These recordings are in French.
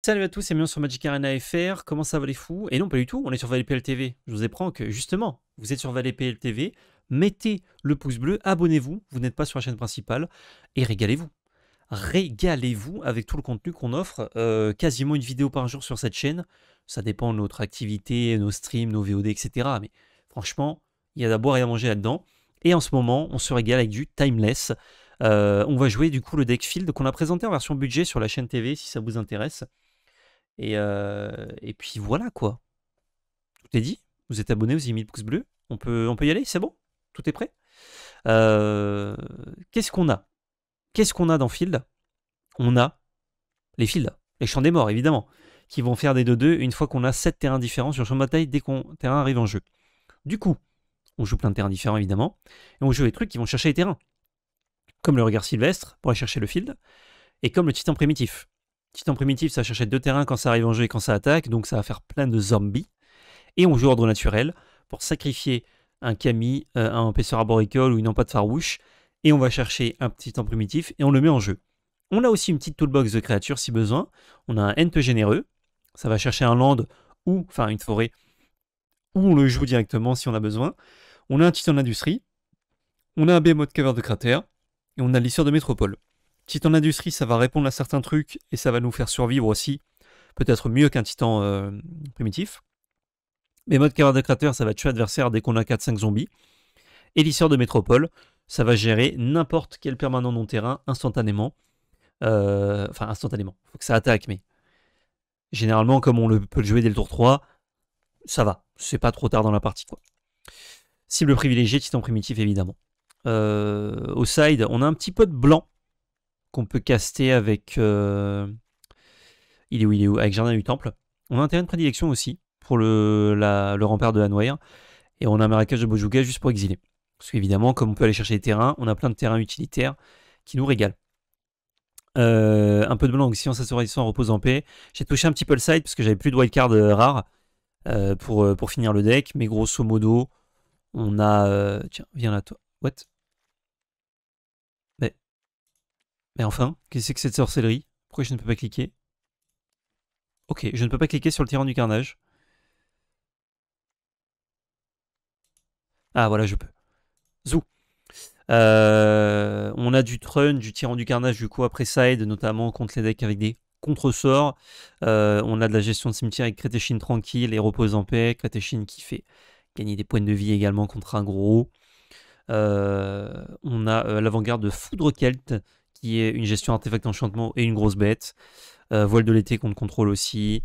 Salut à tous, c'est Mion sur Magic Arena FR. Comment ça va les fous? Et non, pas du tout, on est sur ValetPL TV. Je vous apprends que justement, vous êtes sur ValetPL TV, mettez le pouce bleu, abonnez-vous, vous n'êtes pas sur la chaîne principale, et régalez-vous. Régalez-vous avec tout le contenu qu'on offre, quasiment une vidéo par jour sur cette chaîne. Ça dépend de notre activité, nos streams, nos VOD, etc. Mais franchement, il y a à boire et à manger là-dedans. Et en ce moment, on se régale avec du Timeless. On va jouer du coup le deck Field qu'on a présenté en version budget sur la chaîne TV si ça vous intéresse. Et puis voilà quoi. Tout est dit. Vous êtes abonné, vous avez mis le pouce bleu. On peut y aller, c'est bon? Tout est prêt? Qu'est-ce qu'on a? Qu'est-ce qu'on a dans Field? On a les Fields, les champs des morts évidemment, qui vont faire des 2-2 une fois qu'on a 7 terrains différents sur le champ de bataille dès qu'on terrain arrive en jeu. Du coup, on joue plein de terrains différents évidemment, et on joue les trucs qui vont chercher les terrains. Comme le regard sylvestre pour aller chercher le Field, et comme le titan primitif. Titan primitif, ça cherche 2 terrains quand ça arrive en jeu et quand ça attaque, donc ça va faire plein de zombies. Et on joue ordre naturel pour sacrifier un Kami, un épaisseur arboricole ou une empate farouche. Et on va chercher un petit temps primitif et on le met en jeu. On a aussi une petite toolbox de créatures si besoin. On a un Ent généreux. Ça va chercher un land ou, enfin une forêt, ou on le joue directement si on a besoin. On a un titan d'industrie. On a un Behemoth caverne de cratère. Et on a l'issue de métropole. Titan d'industrie, ça va répondre à certains trucs et ça va nous faire survivre aussi. Peut-être mieux qu'un titan primitif. Mais mode caverne de cratère, ça va tuer l'adversaire dès qu'on a 4-5 zombies. Et l'isseur de métropole, ça va gérer n'importe quel permanent non-terrain instantanément. Enfin, instantanément. Faut que ça attaque, mais généralement, comme on peut le jouer dès le tour 3, ça va. C'est pas trop tard dans la partie, quoi. Cible privilégiée, titan primitif, évidemment. Au side, on a un petit peu de blanc qu'on peut caster avec... Il est où? Avec Jardin du Temple. On a un terrain de prédilection aussi pour le rempart de Hanwire. Et on a un marécage de Bojuga juste pour exiler. Parce qu'évidemment, comme on peut aller chercher des terrains, on a plein de terrains utilitaires qui nous régalent. Un peu de blanc aussi en s'assurant repose en paix. J'ai touché un petit peu le side parce que j'avais plus de wildcard rare pour finir le deck. Mais grosso modo, on a... tiens, viens là toi. What? mais, mais enfin, qu'est-ce que c'est que cette sorcellerie? Pourquoi je ne peux pas cliquer? Ok, je ne peux pas cliquer sur le tyran du carnage. Ah voilà, je peux. Zou. On a du Trun, du Tyran du Carnage du coup après side, notamment contre les decks avec des contre-sorts. On a de la gestion de cimetière avec Crétéchine tranquille et repose en paix. Crétéchine qui fait gagner des points de vie également contre un gros. On a l'avant-garde de Foudre Celt qui est une gestion artefact enchantement et une grosse bête. Voile de l'été qu'on contrôle aussi.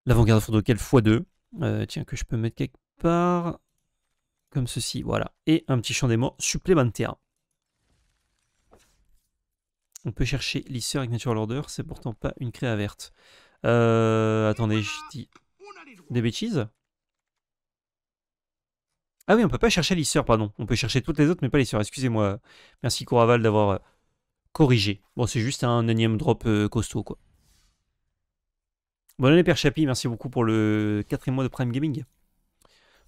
L'avant-garde de Foudre Celt x2. Tiens, que je peux mettre quelque part. Comme ceci, voilà. Et un petit champ des morts supplémentaire. On peut chercher lisseur avec Natural Order, c'est pourtant pas une créa verte. Attendez, je dis des bêtises. Ah oui, on peut pas chercher lisseur, pardon. On peut chercher toutes les autres, mais pas lisseur. Excusez-moi. Merci Coraval d'avoir corrigé. Bon, c'est juste un énième drop costaud, quoi. Bonne année, Père Chapi. Merci beaucoup pour le 4e mois de Prime Gaming.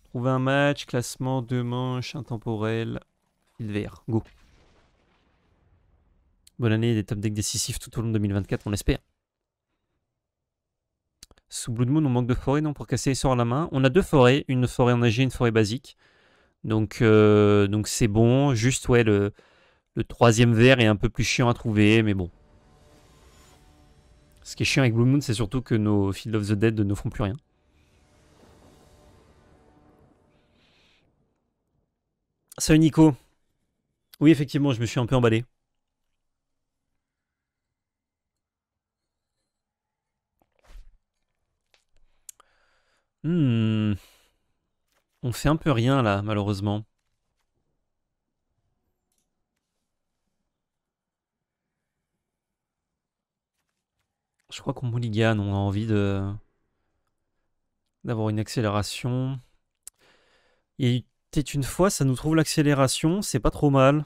Trouver un match, classement, 2 manches, intemporel, fil vert. Go. Bonne année, des top decks décisifs tout au long de 2024, on l'espère. Sous Blood Moon, on manque de forêt, non, pour casser les sorts à la main. On a 2 forêts, une forêt enneigée, une forêt basique. Donc c'est bon. Juste, ouais, le 3e vert est un peu plus chiant à trouver, mais bon. Ce qui est chiant avec Blue Moon, c'est surtout que nos Field of the Dead ne font plus rien. Salut Nico. Oui, effectivement, je me suis un peu emballé. On fait un peu rien là, malheureusement. Je crois qu'on mulligan, on a envie d'avoir une accélération. Il y a peut-être une fois, ça nous trouve l'accélération, c'est pas trop mal.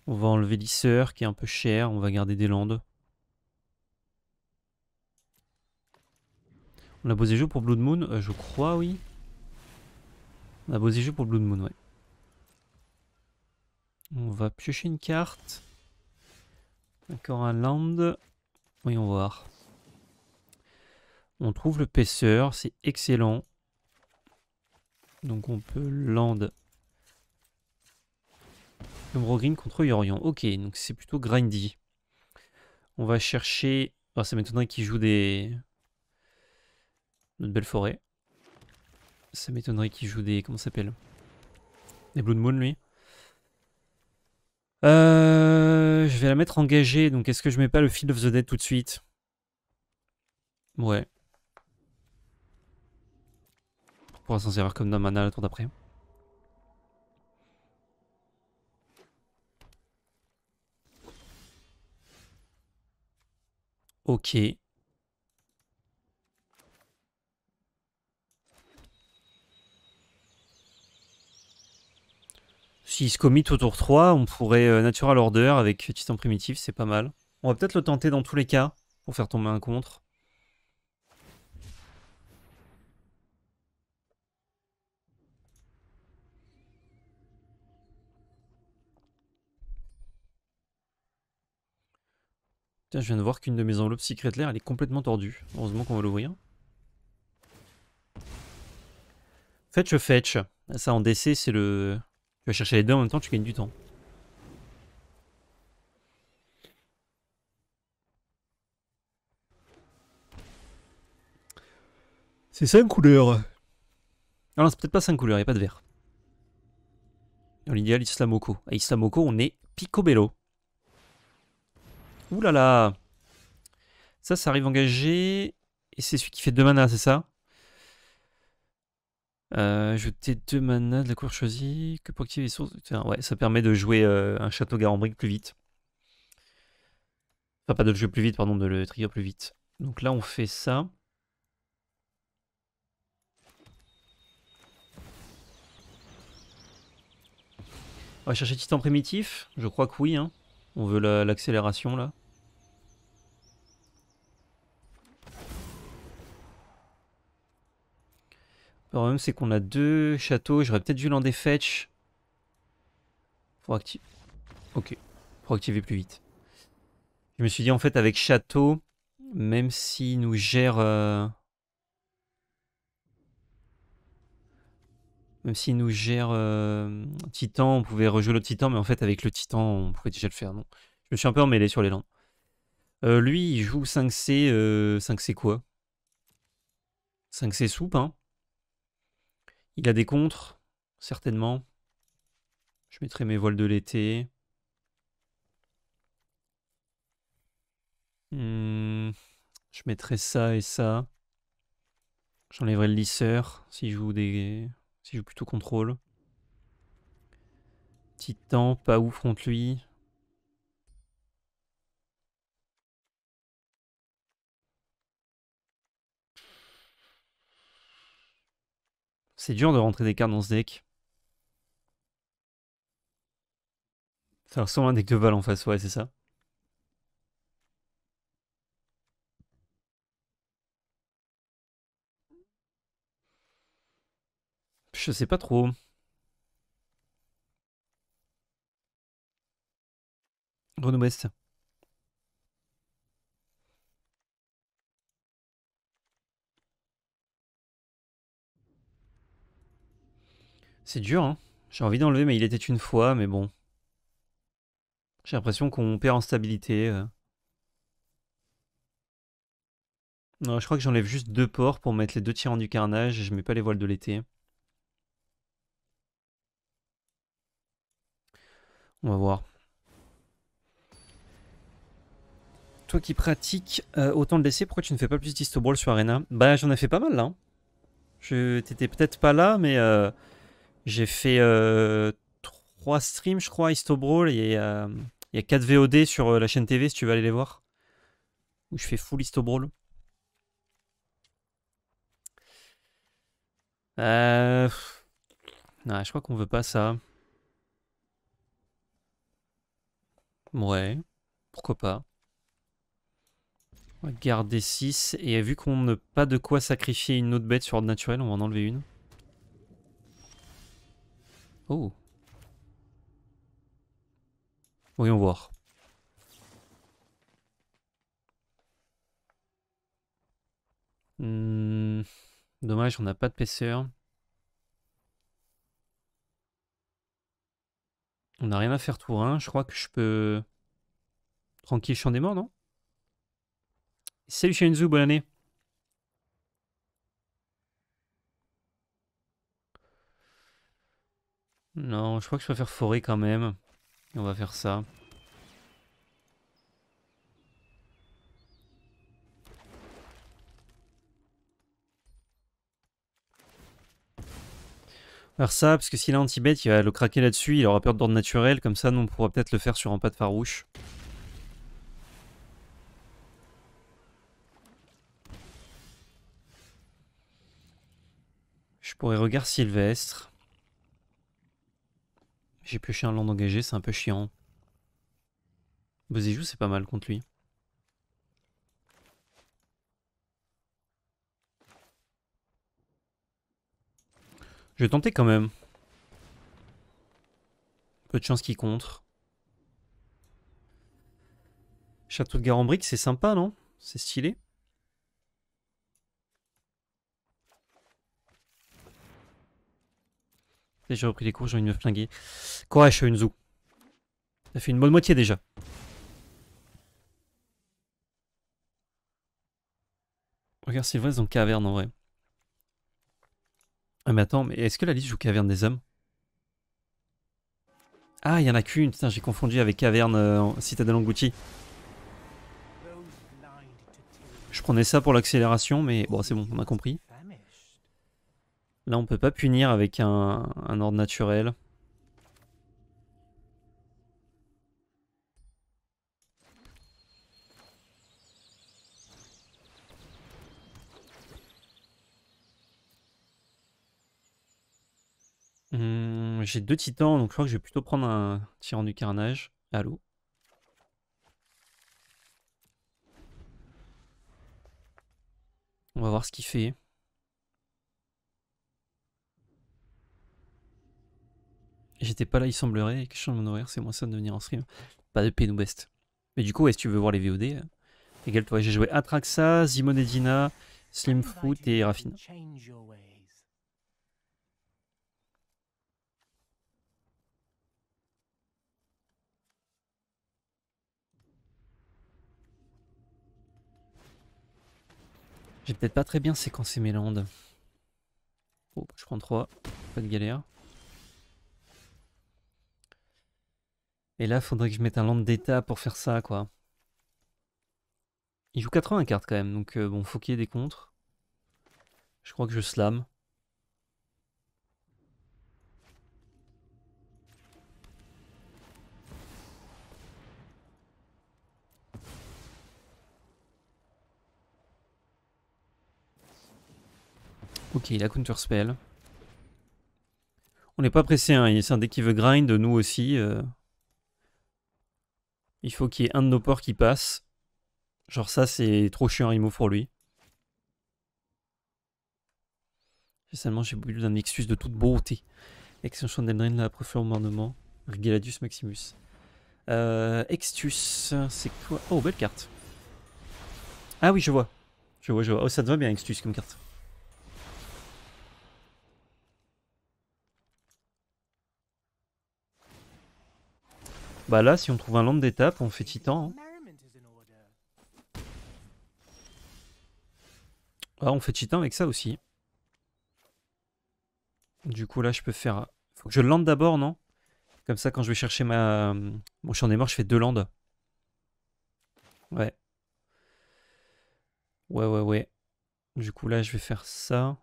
On va enlever l'isseur qui est un peu cher, on va garder des landes. On a posé jeu pour Blood Moon, je crois, oui. On a posé jeu pour Blood Moon, ouais. On va piocher une carte. Encore un land. Voyons voir. On trouve le paisseur, c'est excellent. Donc on peut land Green contre Yorion. Ok, donc c'est plutôt grindy. On va chercher... Oh, ça m'étonnerait qu'il joue des... Notre belle forêt. Ça m'étonnerait qu'il joue des... Comment ça s'appelle? Des Blood Moon, lui. Je vais la mettre engagée, donc est-ce que je mets pas le Field of the Dead tout de suite? Ouais. On pourra s'en servir comme d'un mana le tour d'après. Ok. S'il se commit au tour 3, on pourrait Natural Order avec Titan Primitif, c'est pas mal. On va peut-être le tenter dans tous les cas, pour faire tomber un contre. Tiens, je viens de voir qu'une de mes enveloppes Secret Lair, elle est complètement tordue. Heureusement qu'on va l'ouvrir. Fetch. Ça, en DC, c'est le... Tu vas chercher les deux en même temps, tu gagnes du temps. C'est 5 couleurs. Ah non, c'est peut-être pas 5 couleurs, il a pas de vert. Dans l'idéal, Islamoko. À Islamoko, on est Picobello. Ouh là là. Ça arrive engagé. Et c'est celui qui fait 2 mana, c'est ça? Jeter 2 mana de la couleur choisie. Que pour activer les sources. Tiens, ouais, ça permet de jouer un château Garambrique plus vite. Enfin, pas de le jouer plus vite, pardon, de le trigger plus vite. Donc là, on fait ça. On va chercher Titan Primitif. Je crois que oui. Hein. On veut l'accélération là. Le problème, c'est qu'on a 2 châteaux. J'aurais peut-être dû lander Fetch. Pour activer. Ok. Pour activer plus vite. Je me suis dit, en fait, avec château, même s'il nous gère. Même s'il nous gère Titan, on pouvait rejouer le Titan, mais en fait, avec le Titan, on pouvait déjà le faire. Non. Je me suis un peu emmêlé sur les landes. Lui, il joue 5C. 5C quoi? 5C soupe, hein. Il a des contres, certainement. Je mettrai mes voiles de l'été. Je mettrai ça et ça. J'enlèverai le lisseur s'il joue s'il joue plutôt contrôle. Titan, pas ouf contre lui. C'est dur de rentrer des cartes dans ce deck. Ça ressemble à un deck de Val en face, ouais, c'est ça. Je sais pas trop. Renaud-Ouest. C'est dur, hein. J'ai envie d'enlever, mais il était une fois, mais bon. J'ai l'impression qu'on perd en stabilité. Non, je crois que j'enlève juste 2 ports pour mettre les 2 tyrans du carnage et je mets pas les voiles de l'été. On va voir. Toi qui pratiques autant le DC, pourquoi tu ne fais pas plus d'Histobrawl sur Arena? Bah, j'en ai fait pas mal là. Hein. T'étais peut-être pas là, mais j'ai fait 3 streams, je crois, Histobrawl. Et il y a 4 VOD sur la chaîne TV si tu veux aller les voir. Où je fais full Histobrawl. Non, je crois qu'on veut pas ça. Ouais, pourquoi pas. On va garder 6. Et vu qu'on n'a pas de quoi sacrifier une autre bête sur ordre naturel, on va en enlever une. Oh. Voyons voir. Dommage, on n'a pas de paisseur. On n'a rien à faire tour 1. Je crois que je peux... Tranquille, champ des morts, non? Salut Shenzu, bonne année. Non, je crois que je préfère forêt quand même. Et on va faire ça. Faire ça, parce que s'il a anti-bet, il va le craquer là-dessus, il aura peur d'ordre naturel, comme ça nous on pourra peut-être le faire sur un pas de farouche. Je pourrais regard Sylvestre. J'ai pioché un land engagé, c'est un peu chiant. Bozijou c'est pas mal contre lui. Je vais tenter quand même. Peu de chance qu'il contre. Château de Gare-en-Brique, c'est sympa, non? C'est stylé. J'ai repris les cours, j'ai envie de me flinguer. Courage, Shunzu. Ça fait une bonne moitié déjà. Regarde Sylvestre dans Caverne en vrai. Ah mais attends, mais est-ce que la liste joue Caverne des Hommes? Ah, il y en a qu'une, putain, j'ai confondu avec Caverne Citadel Angouti. Je prenais ça pour l'accélération, mais bon, c'est bon, on a compris. Là, on peut pas punir avec un ordre naturel. J'ai 2 titans, donc je crois que je vais plutôt prendre un tyran du carnage. Allô? On va voir ce qu'il fait. J'étais pas là, il semblerait. Et que je change mon horaire, c'est moins ça de venir en stream. Pas de pain ou best. Mais du coup, si tu veux voir les VOD, égale-toi. J'ai joué Atraxa, Zimon et Dina, Slimfoot et Raffine. J'ai peut-être pas très bien séquencé mes landes. Oh, je prends 3. Pas de galère. Et là, faudrait que je mette un land d'état pour faire ça, quoi. Il joue 80 cartes quand même, donc bon, faut qu'il y ait des contres. Je crois que je slam. Ok, il a counter spell. On n'est pas pressé, hein. C'est un deck qui veut grind, nous aussi. Il faut qu'il y ait un de nos ports qui passe. Genre ça, c'est trop chiant à remove pour lui. Seulement, j'ai voulu d'un excuse de toute beauté. Extension d'Eldraine, la préfère au ornement. Regaladius Maximus. Extus, c'est quoi? Oh, belle carte. Ah oui, je vois. Je vois. Oh, ça te va bien, Extus, comme carte. Bah là, si on trouve un land d'étape, on fait titan. Hein. Ah, on fait titan avec ça aussi. Du coup, là, je peux faire... Faut que je lande d'abord, non? Comme ça, quand je vais chercher mon champ des morts, je fais 2 landes. Ouais. Ouais. Du coup, là, je vais faire ça.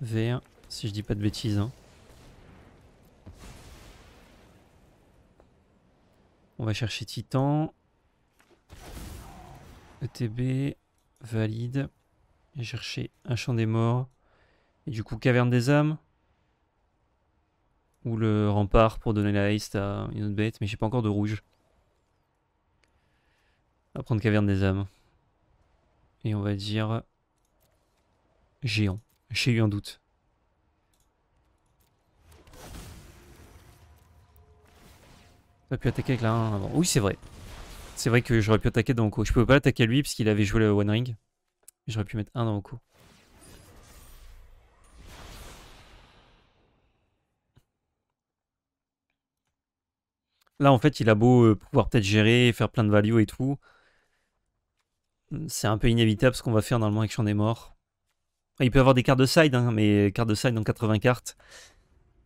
Vert, si je dis pas de bêtises. Hein. On va chercher Titan. ETB, valide. Et chercher un champ des morts. Et du coup, Caverne des âmes. Ou le rempart pour donner la haste à une autre bête. Mais j'ai pas encore de rouge. On va prendre Caverne des âmes. Et on va dire... Géant. J'ai eu un doute. Pas pu attaquer avec la 1 avant. Oui, c'est vrai. C'est vrai que j'aurais pu attaquer donc je peux pas l'attaquer à lui parce qu'il avait joué le One Ring. J'aurais pu mettre un dans Oko. Là, en fait, il a beau pouvoir peut-être gérer, faire plein de value et tout. C'est un peu inévitable ce qu'on va faire normalement avec Champ des Morts. Il peut avoir des cartes de side, hein, mais cartes de side dans 80 cartes.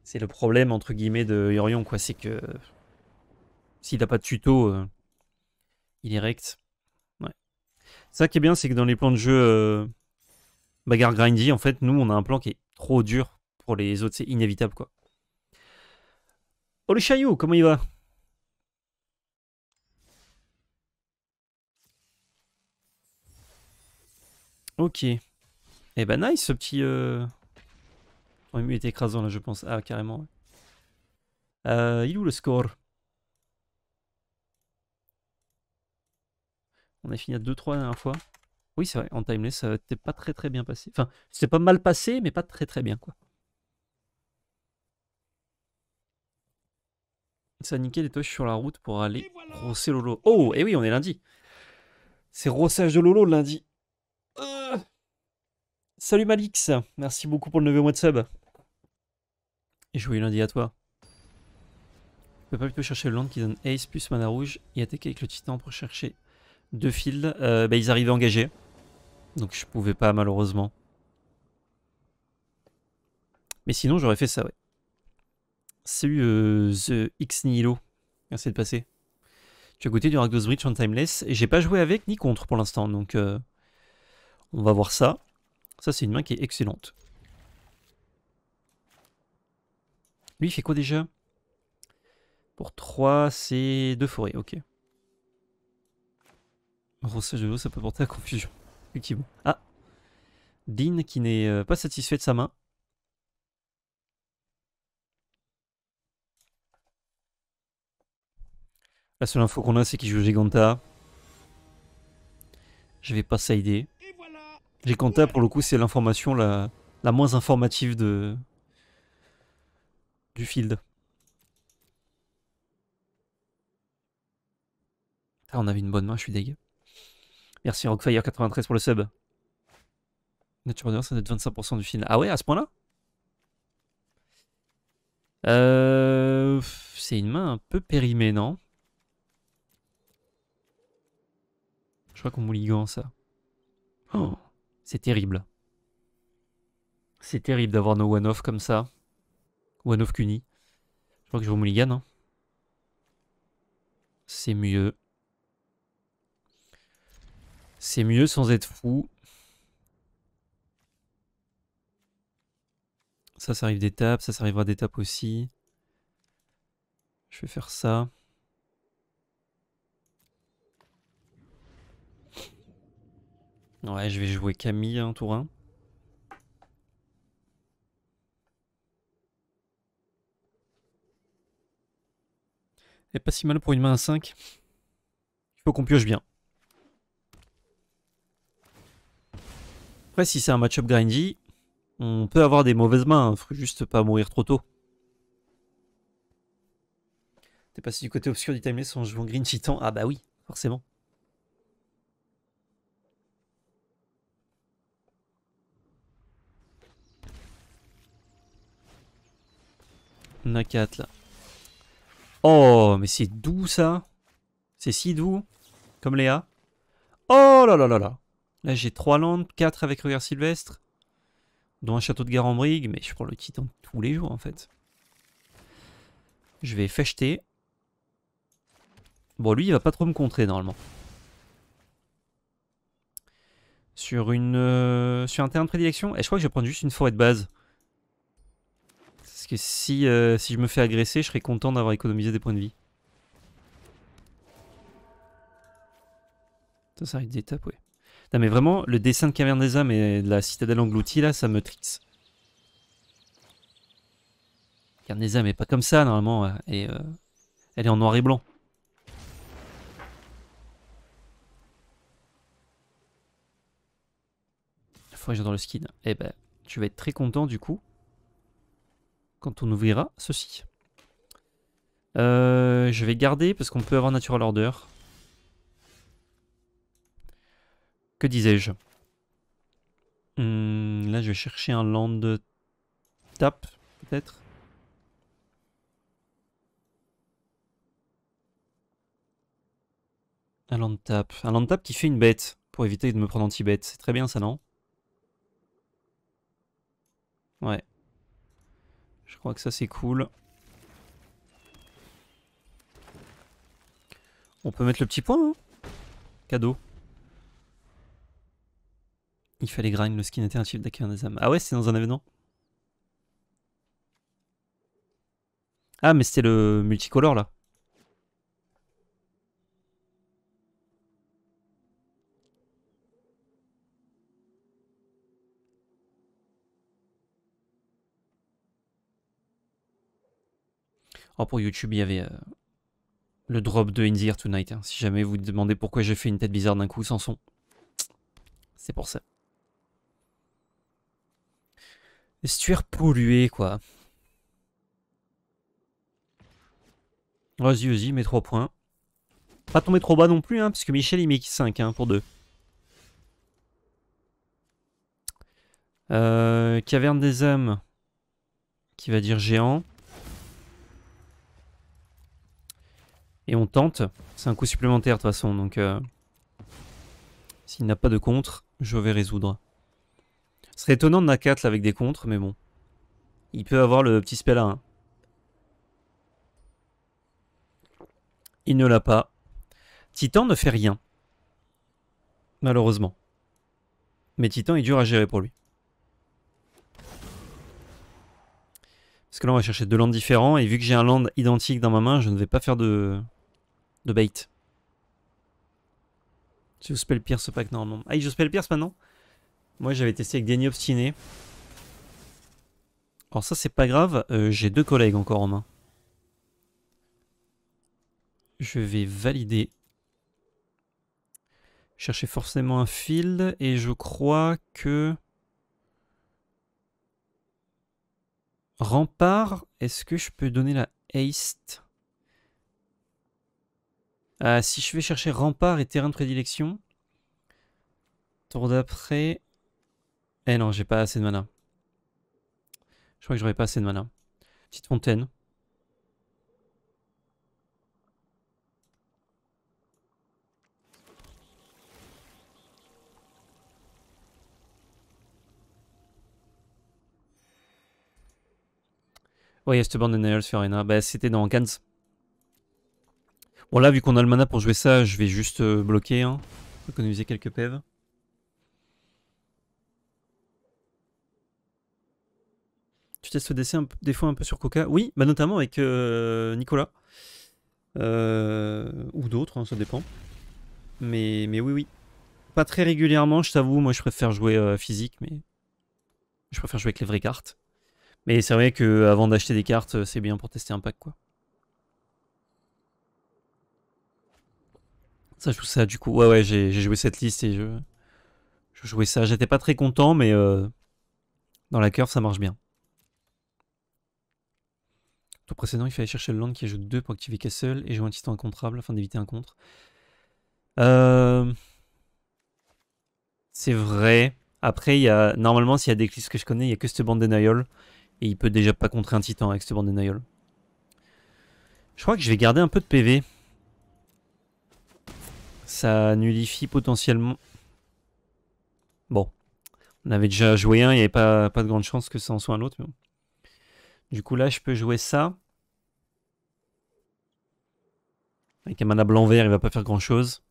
C'est le problème, entre guillemets, de Yorion, quoi. C'est que s'il n'a pas de tuto, il est rect. Ouais. Ça qui est bien, c'est que dans les plans de jeu bagarre grindy, en fait, nous, on a un plan qui est trop dur pour les autres. C'est inévitable, quoi. Oh, le Chaillot, comment il va? Ok. Eh ben, nice, ce petit... Oh, il est écrasant, là, je pense. Ah, carrément. Il est où le score? On a fini à 2-3 la dernière fois. Oui, c'est vrai, en timeless, ça n'était pas très bien passé. Enfin, c'est pas mal passé, mais pas très bien, quoi. Ça a niqué les toches sur la route pour aller rosser Lolo. Oh, et oui, on est lundi. C'est rossage de Lolo le lundi. Salut Malix, merci beaucoup pour le 9 mois de sub. Et joyeux lundi à toi. Tu peux pas plutôt chercher le land qui donne Ace plus mana rouge et attaquer avec le titan pour chercher 2 fields. Bah, ils arrivaient engagés. Donc je pouvais pas malheureusement. Mais sinon j'aurais fait ça, ouais. Salut The X Nihilo. Merci de passer. Tu as goûté du Rakdos Bridge en timeless. Et j'ai pas joué avec ni contre pour l'instant. Donc on va voir ça. Ça c'est une main qui est excellente. Lui il fait quoi déjà? Pour 3 c'est 2 forêts, ok. Rossage de l'eau ça peut porter à confusion. Effectivement. Ah, Dean qui n'est pas satisfait de sa main. La seule info qu'on a, c'est qu'il joue Giganta. Je vais pas sider. Giganta, pour le coup, c'est l'information la moins informative du field. Ah, on avait une bonne main, je suis deg. Merci Rockfire93 pour le sub. Nature Order, ça doit être 25% du field. Ah ouais, à ce point-là? C'est une main un peu périmée, non? Je crois qu'on mouligan ça. Oh, c'est terrible. C'est terrible d'avoir nos one-off comme ça. One-off Kuni. Je crois que je vais au mulligan. Hein. C'est mieux. C'est mieux sans être fou. Ça arrive d'étape. Ça arrivera d'étape aussi. Je vais faire ça. Ouais, je vais jouer Camille en tour 1. Et pas si mal pour une main à 5. Il faut qu'on pioche bien. Après, si c'est un match-up grindy, on peut avoir des mauvaises mains. Il faut juste pas mourir trop tôt. T'es passé du côté obscur du timeless en jouant Green Titan? Ah bah oui, forcément. On a 4 là. Oh, mais c'est doux ça. C'est si doux. Comme Léa. Oh là là là là. Là j'ai 3 landes, 4 avec Regard Sylvestre. Dont un château de Garambrigue. Mais je prends le Titan tous les jours en fait. Je vais fechter. Bon, lui il va pas trop me contrer normalement. Sur un terrain de prédilection. Et je crois que je vais prendre juste une forêt de base. Parce que si je me fais agresser, je serais content d'avoir économisé des points de vie. Ça arrive d'étape, ouais. Non mais vraiment, le dessin de Caverne des âmes et de la citadelle engloutie, là, ça me trixe. Caverne des âmes est pas comme ça, normalement. Et, elle est en noir et blanc. Il faudrait que j'adore le skin. Eh ben, tu vas être très content, du coup, quand on ouvrira ceci. Je vais garder, parce qu'on peut avoir Natural Order. Que disais-je? Là, je vais chercher un land tap, peut-être. Un land tap. Un land tap qui fait une bête, pour éviter de me prendre anti-bête. C'est très bien ça, non? Ouais. Je crois que ça, c'est cool. On peut mettre le petit point, hein. Cadeau. Il fallait grind le skin alternatif d'Aquin des âmes. Ah ouais, c'est dans un événement? Ah, mais c'était le multicolore, là. Oh, pour YouTube, il y avait le drop de In the Air Tonight. Hein. Si jamais vous vous demandez pourquoi j'ai fait une tête bizarre d'un coup sans son. C'est pour ça. Estuaire pollué, quoi. Vas-y, vas-y, mets 3 points. Pas tomber trop bas non plus, hein, parce que Michel, il met 5 hein, pour 2. Caverne des âmes. Qui va dire géant. Et on tente. C'est un coup supplémentaire de toute façon, donc... s'il n'a pas de contre, je vais résoudre. Ce serait étonnant de Nakat là avec des contres, mais bon. Il peut avoir le petit spell à 1. Il ne l'a pas. Titan ne fait rien. Malheureusement. Mais Titan est dur à gérer pour lui. Parce que là on va chercher 2 lands différents. Et vu que j'ai un land identique dans ma main, je ne vais pas faire de bait. Je spell pierce pack normalement. Ah, je spell pierce maintenant. Moi j'avais testé avec Déni obstiné. Alors ça c'est pas grave. J'ai 2 collègues encore en main. Je vais valider. Chercher forcément un field. Et je crois que... Rempart, est-ce que je peux donner la haste? Si je vais chercher rempart et terrain de prédilection. Tour d'après. Eh non, j'ai pas assez de mana. Je crois que j'aurais pas assez de mana. Petite fontaine. Ouais, Esteban de Nails Fiorina. Bah, c'était dans Gans. Bon, là, vu qu'on a le mana pour jouer ça, je vais juste bloquer. Hein. Économiser quelques PEV. Tu testes des fois un peu sur Coca? Oui, bah notamment avec Nicolas. Ou d'autres, hein, ça dépend. Mais oui, oui. Pas très régulièrement, je t'avoue. Moi, je préfère jouer physique, mais je préfère jouer avec les vraies cartes. Mais c'est vrai que avant d'acheter des cartes, c'est bien pour tester un pack, quoi. Ça joue ça, du coup. Ouais, ouais, j'ai joué cette liste et je jouais ça. J'étais pas très content, mais dans la curve, ça marche bien. Tour précédent, il fallait chercher le land qui ajoute 2 pour activer Castle et jouer un titan incontrable afin d'éviter un contre. C'est vrai. Après, il y a normalement, s'il y a des clisses que je connais, il y a que cette bande Denial. Et il peut déjà pas contrer un titan avec cette bande Denial. Je crois que je vais garder un peu de PV. Ça nullifie potentiellement. Bon. On avait déjà joué un, il n'y avait pas de grande chance que ça en soit un autre. Mais bon. Du coup, là, je peux jouer ça. Avec un mana blanc-vert, il va pas faire grand-chose.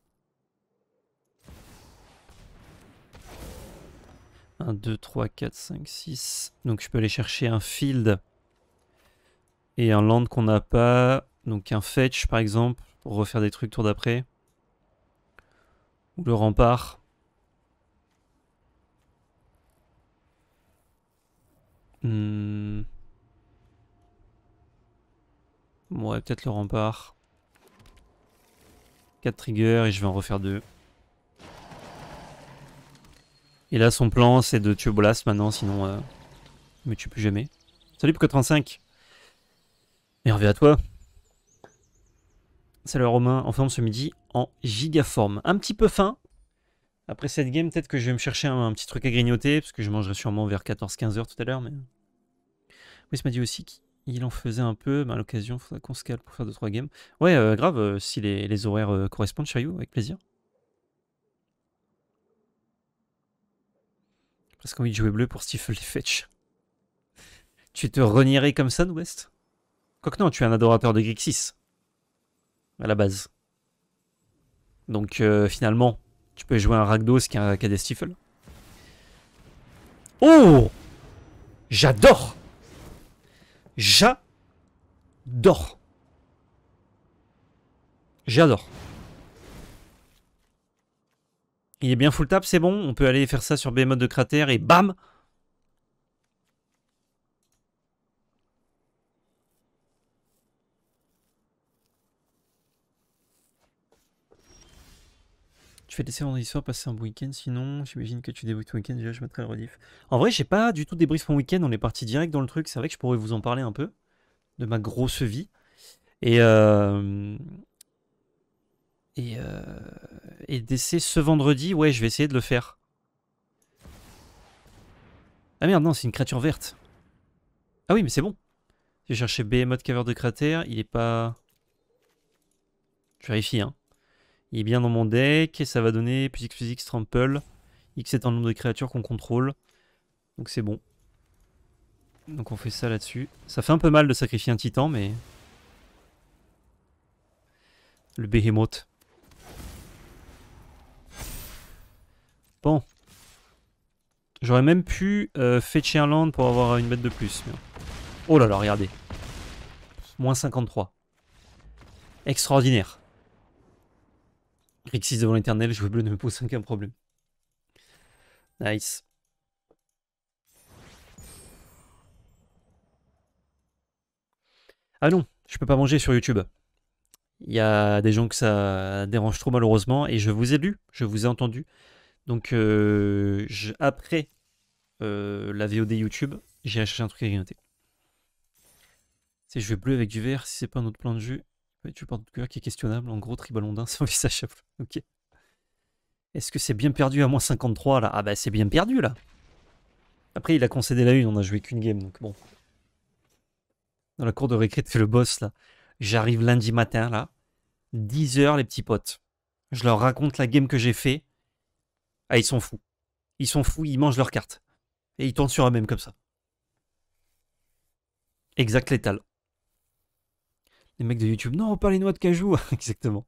1, 2, 3, 4, 5, 6. Donc je peux aller chercher un field. Et un land qu'on n'a pas. Donc un fetch, par exemple, pour refaire des trucs tour d'après. Ou le rempart. Ouais, peut-être le rempart. 4 triggers et je vais en refaire 2. Et là, son plan, c'est de tuer Bolas maintenant, sinon il me tue plus jamais. Salut Poco35. Merveille à toi. Salut Romain, en forme ce midi en gigaforme. Un petit peu faim, Après cette game, peut-être que je vais me chercher un petit truc à grignoter, parce que je mangerai sûrement vers 14-15 heures tout à l'heure. Mais... Oui, ça m'a dit aussi qu'il en faisait un peu, mais à l'occasion, il faudrait qu'on se cale pour faire 2-3 games. Ouais, grave, si les horaires correspondent, Chayou, avec plaisir. J'ai presque envie de jouer bleu pour stifle les fetch. Tu te renierais comme ça, West? Quoique non, tu es un adorateur de Grixis, à la base. Donc finalement, tu peux jouer un Rakdos qui a des stifles. Oh! J'adore! J'adore! J'adore. Il est bien full tap, c'est bon. On peut aller faire ça sur Behemoth de cratère et bam! Tu fais laisser vendredi soir passer un bon week-end, sinon j'imagine que tu débriefes ton week-end, déjà je mettrai le rediff. En vrai, j'ai pas du tout débrief mon week-end, on est parti direct dans le truc, c'est vrai que je pourrais vous en parler un peu, de ma grosse vie. Et et d'essayer ce vendredi, ouais, je vais essayer de le faire. Ah merde, non, c'est une créature verte. Ah oui, mais c'est bon. J'ai cherché Behemoth caveur de cratère, il est pas... Je vérifie, hein. Il est bien dans mon deck, et ça va donner plus X trample. X est un nombre de créatures qu'on contrôle. Donc c'est bon. Donc on fait ça là-dessus. Ça fait un peu mal de sacrifier un titan, mais... Le Behemoth. Bon. J'aurais même pu fetcher un land pour avoir une bête de plus. Mais... Oh là là, regardez. Moins 53. Extraordinaire. Grixis devant l'éternel, jouer bleu ne me pose aucun problème. Nice. Ah non, je peux pas manger sur YouTube. Il y a des gens que ça dérange trop malheureusement, et je vous ai lu, je vous ai entendu. Donc après la VOD YouTube, j'ai cherché un truc à grignoter. C'est je vais bleu avec du vert, si c'est pas un autre plan de jeu. Tu portes de couleur qui est questionnable, en gros tribalondin sans visage à flou. Ok. Est-ce que c'est bien perdu à moins 53 là? Ah bah c'est bien perdu là. Après il a concédé la une, on a joué qu'une game, donc bon. Dans la cour de récré, c'est le boss là. J'arrive lundi matin là. 10 heures les petits potes. Je leur raconte la game que j'ai fait. Ah ils sont fous. Ils sont fous, ils mangent leurs cartes. Et ils tournent sur eux-mêmes comme ça. Exact létal. Les mecs de YouTube, non, pas les noix de cajou. Exactement.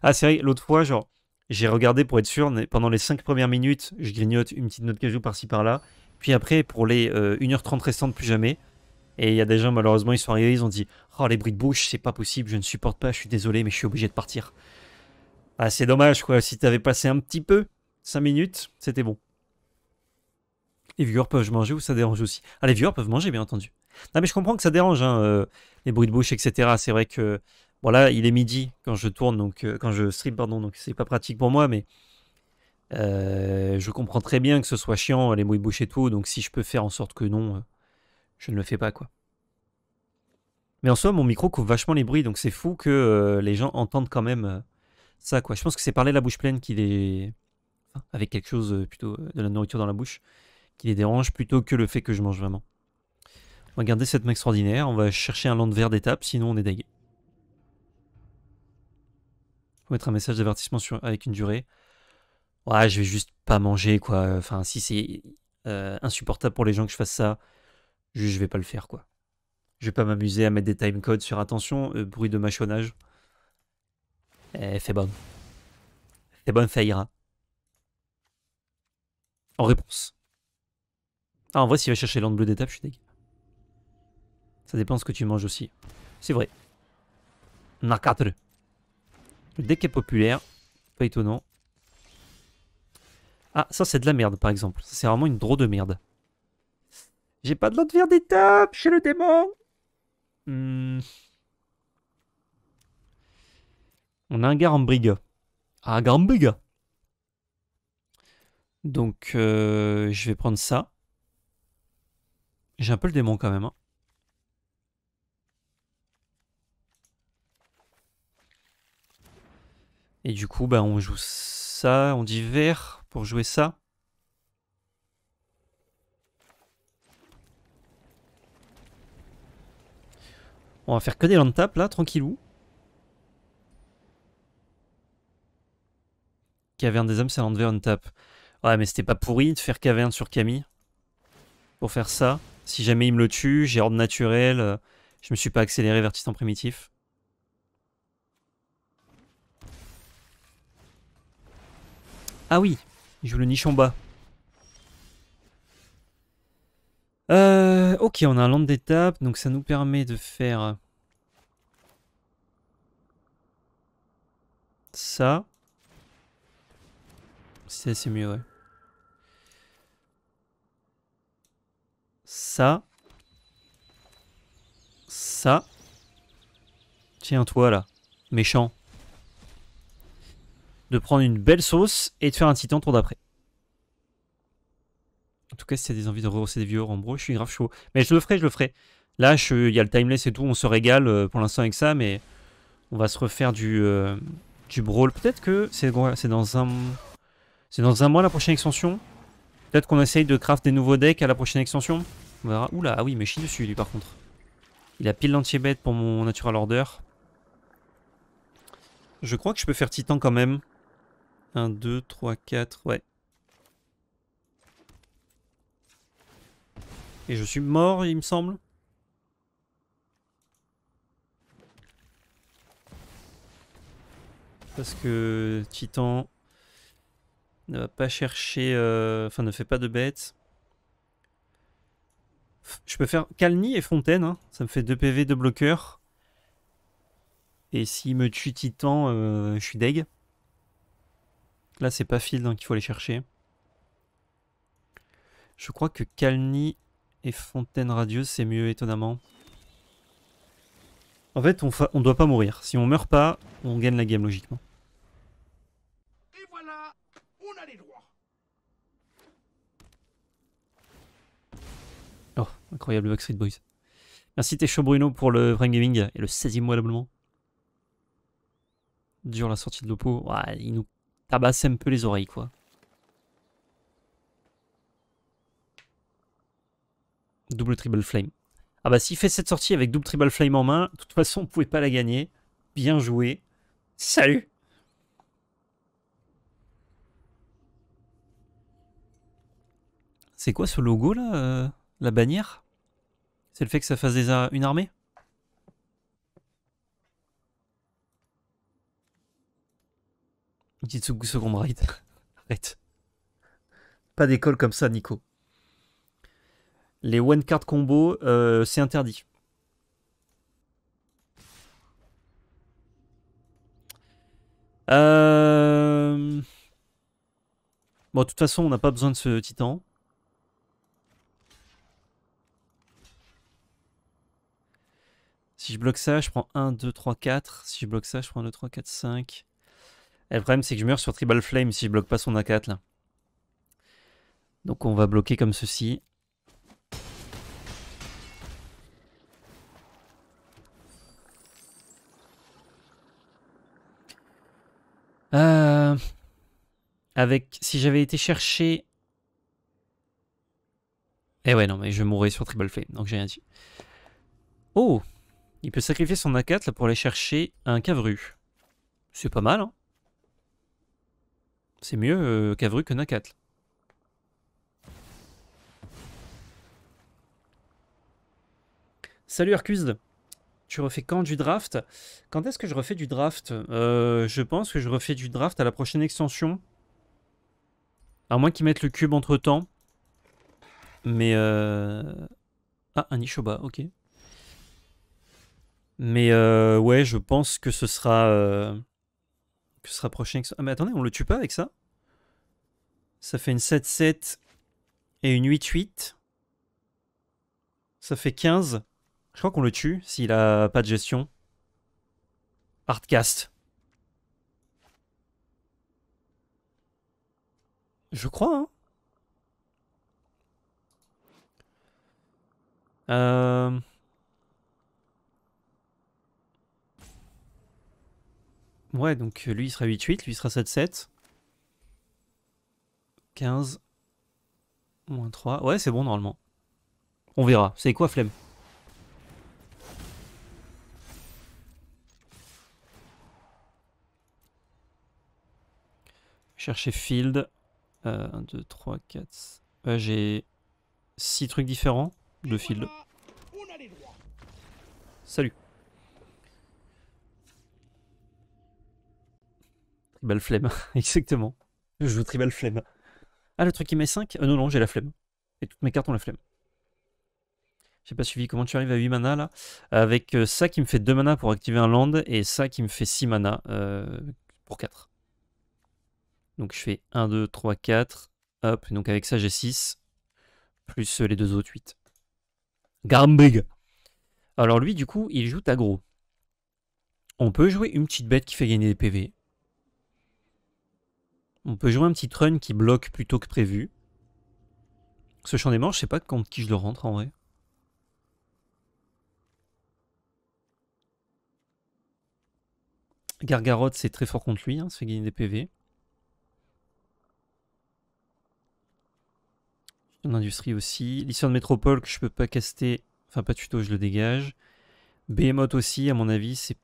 Ah, c'est vrai, l'autre fois, genre, j'ai regardé pour être sûr, pendant les 5 premières minutes, je grignote une petite noix de cajou par-ci par-là. Puis après, pour les 1h30 restantes, plus jamais. Et il y a des gens, malheureusement, ils sont arrivés, ils ont dit oh, les bruits de bouche, c'est pas possible, je ne supporte pas, je suis désolé, mais je suis obligé de partir. Ah, c'est dommage, quoi. Si t'avais passé un petit peu, 5 minutes, c'était bon. Les viewers peuvent manger ou ça dérange aussi? Ah, les viewers peuvent manger, bien entendu. Non, mais je comprends que ça dérange, hein, les bruits de bouche, etc. C'est vrai que, voilà, il est midi quand je tourne, donc quand je stream, pardon, donc c'est pas pratique pour moi, mais je comprends très bien que ce soit chiant, les bruits de bouche et tout, donc si je peux faire en sorte que non, je ne le fais pas, quoi. Mais en soi, mon micro coupe vachement les bruits, donc c'est fou que les gens entendent quand même ça, quoi. Je pense que c'est parler la bouche pleine qui les... Enfin, avec quelque chose plutôt de la nourriture dans la bouche, qui les dérange plutôt que le fait que je mange vraiment. On va garder cette main extraordinaire, on va chercher un land vert d'étape, sinon on est deg. Faut mettre un message d'avertissement avec une durée. Ouais, je vais juste pas manger, quoi. Enfin, si c'est insupportable pour les gens que je fasse ça, juste je vais pas le faire, quoi. Je vais pas m'amuser à mettre des timecodes sur attention, bruit de mâchonnage. Fais bonne. Fais bonne, ça ira. En réponse. Ah, en vrai, s'il va chercher land bleu d'étape, je suis deg. Ça dépend de ce que tu manges aussi. C'est vrai. Nakatre. Le deck est populaire. Pas étonnant. Ah, ça c'est de la merde par exemple. Ça c'est vraiment une drôle de merde. J'ai pas de land vert d'étape chez le démon. On a un Garambriga. Ah, Garambriga. Donc, je vais prendre ça. J'ai un peu le démon quand même. Hein. Et du coup, bah, on joue ça, on dit vert pour jouer ça. On va faire que des land tap là, tranquillou. Caverne des hommes, c'est land vert, on tap. Ouais, mais c'était pas pourri de faire caverne sur Camille. Pour faire ça. Si jamais il me le tue, j'ai ordre naturel. Je me suis pas accéléré vers Titan primitif. Ah oui, il joue le nichon bas. Ok, on a un land d'étape, donc ça nous permet de faire ça. C'est mieux, ouais. Ça. Ça. Tiens, toi là. Méchant. De prendre une belle sauce et de faire un titan tour d'après. En tout cas, si t'as des envies de rehausser des vieux Rambro, je suis grave chaud. Mais je le ferai, je le ferai. Là, il y a le timeless et tout, on se régale pour l'instant avec ça, mais on va se refaire du brawl. Peut-être que c'est dans un mois la prochaine extension. Peut-être qu'on essaye de craft des nouveaux decks à la prochaine extension. On verra. Oula, ah oui, mais je suis dessus lui par contre. Il a pile l'anti-bête pour mon natural order. Je crois que je peux faire titan quand même. 1, 2, 3, 4, ouais. Et je suis mort, il me semble. Parce que Titan ne va pas chercher... Enfin, ne fait pas de bêtes. Je peux faire Kalni et Fontaine. Hein. Ça me fait 2 PV, 2 bloqueurs. Et s'il me tue Titan, je suis deg. Là, c'est pas Field hein, qu'il faut aller chercher. Je crois que Kalni et Fontaine radieuse, c'est mieux, étonnamment. En fait, on doit pas mourir. Si on meurt pas, on gagne la game, logiquement. Et voilà, on a les droits. Oh, incroyable Backstreet Boys. Merci Técho Bruno pour le Prime Gaming et le 16e mois d'abonnement. Dur la sortie de l'Oppo. Ouais, il nous tabasse un peu les oreilles, quoi. Double Triple Flame. Ah bah s'il fait cette sortie avec double Triple Flame en main, de toute façon on pouvait pas la gagner. Bien joué. Salut. C'est quoi ce logo là la bannière? C'est le fait que ça fasse une armée? Jitsugu Second Ride. Arrête. Pas d'école comme ça, Nico. Les one card combo, c'est interdit. Bon, de toute façon, on n'a pas besoin de ce titan. Si je bloque ça, je prends 1, 2, 3, 4. Si je bloque ça, je prends 2, 3, 4, 5. Et le problème, c'est que je meurs sur Tribal Flame si je bloque pas son A4 là. Donc on va bloquer comme ceci. Si j'avais été chercher... Eh ouais, non, mais je mourrais sur Tribal Flame, donc j'ai rien dit. Oh, il peut sacrifier son A4 là, pour aller chercher un Cavru. C'est pas mal, hein. C'est mieux Cavru que A4. Salut Arcus. Tu refais quand du draft? Quand est-ce que je refais du draft? Je pense que je refais du draft à la prochaine extension. À moins qu'ils mettent le cube entre temps. Mais ah, un Ishoba, ok. Mais ouais, je pense que ce sera prochain. Ah mais attendez, on le tue pas avec ça? Ça fait une 7-7 et une 8-8. Ça fait 15. Je crois qu'on le tue s'il a pas de gestion. Hardcast. Je crois, hein. Ouais, donc lui il sera 8-8, lui il sera 7-7. 15. Moins 3. Ouais, c'est bon normalement. On verra. C'est quoi, flemme? Chercher field. 1, 2, 3, 4. J'ai 6 trucs différents de field. On a les droits. Salut. Tribal flemme. Exactement. Je joue tribal flemme. Ah, le truc qui met 5? Non, non, j'ai la flemme. Et toutes mes cartes ont la flemme. J'ai pas suivi. Comment tu arrives à 8 mana là? Avec ça qui me fait 2 mana pour activer un land et ça qui me fait 6 mana pour 4. Donc je fais 1, 2, 3, 4. Hop, donc avec ça j'ai 6. Plus les deux autres 8. Garbig. Alors lui, du coup, il joue aggro. On peut jouer une petite bête qui fait gagner des PV. On peut jouer un petit run qui bloque plutôt que prévu. Ce champ des morts, je sais pas contre qui je le rentre en vrai. Gargarotte, c'est très fort contre lui, hein, ça fait gagner des PV. Une industrie aussi. L'histoire de métropole que je peux pas caster. Enfin, pas tuto, je le dégage. Behemoth aussi, à mon avis, c'est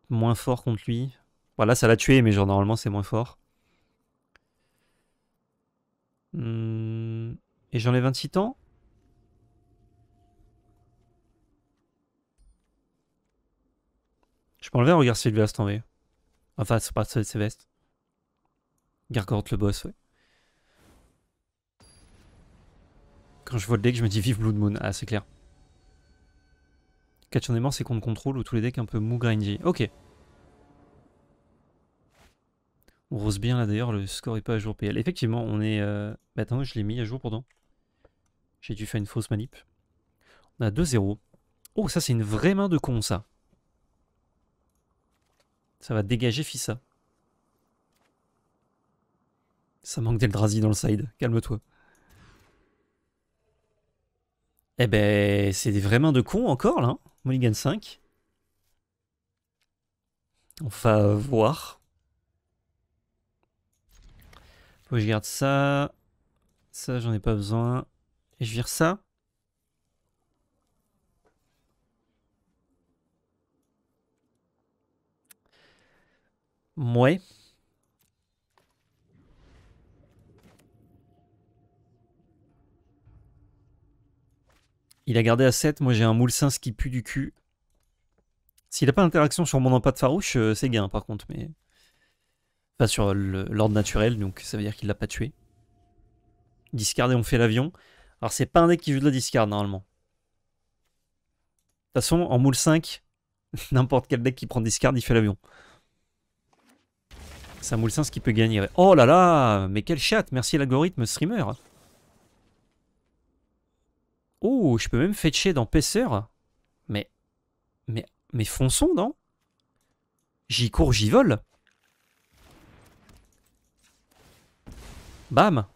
moins fort contre lui. Voilà, ça l'a tué, mais genre normalement, c'est moins fort. Et j'enlève un titan. Je peux enlever un regard Sylvestre en vrai. Enfin, c'est pas Sylvestre. Gargarotte le boss, ouais. Quand je vois le deck, je me dis vive Blood Moon. Ah, c'est clair. Catch on est mort, c'est contre contrôle ou tous les decks un peu mou grindy. Ok. On rose bien là d'ailleurs, le score est pas à jour PL. Effectivement, on est. Bah attends, je l'ai mis à jour pourtant. J'ai dû faire une fausse manip. On a 2-0. Oh, ça c'est une vraie main de con ça. Ça va dégager Fissa. Ça manque d'Eldrazi dans le side. Calme-toi. Eh ben, c'est des vraies mains de con encore là. Hein. Mulligan 5. On va voir. Faut que je garde ça. Ça, j'en ai pas besoin. Et je vire ça. Ouais. Il a gardé à 7. Moi, j'ai un Moulsins qui pue du cul. S'il a pas d'interaction sur mon empate farouche, c'est gain par contre. Mais pas sur l'ordre naturel. Donc ça veut dire qu'il l'a pas tué. Discard et on fait l'avion. Alors, c'est pas un deck qui joue de la discard normalement. De toute façon, en moule 5, n'importe quel deck qui prend discard, il fait l'avion. C'est un moule 5 qui peut gagner. Oh là là, mais quel chat. Merci à l'algorithme streamer. Oh, je peux même fetcher dans Paisseur. Mais fonçons, non? J'y cours, j'y vole. Bam.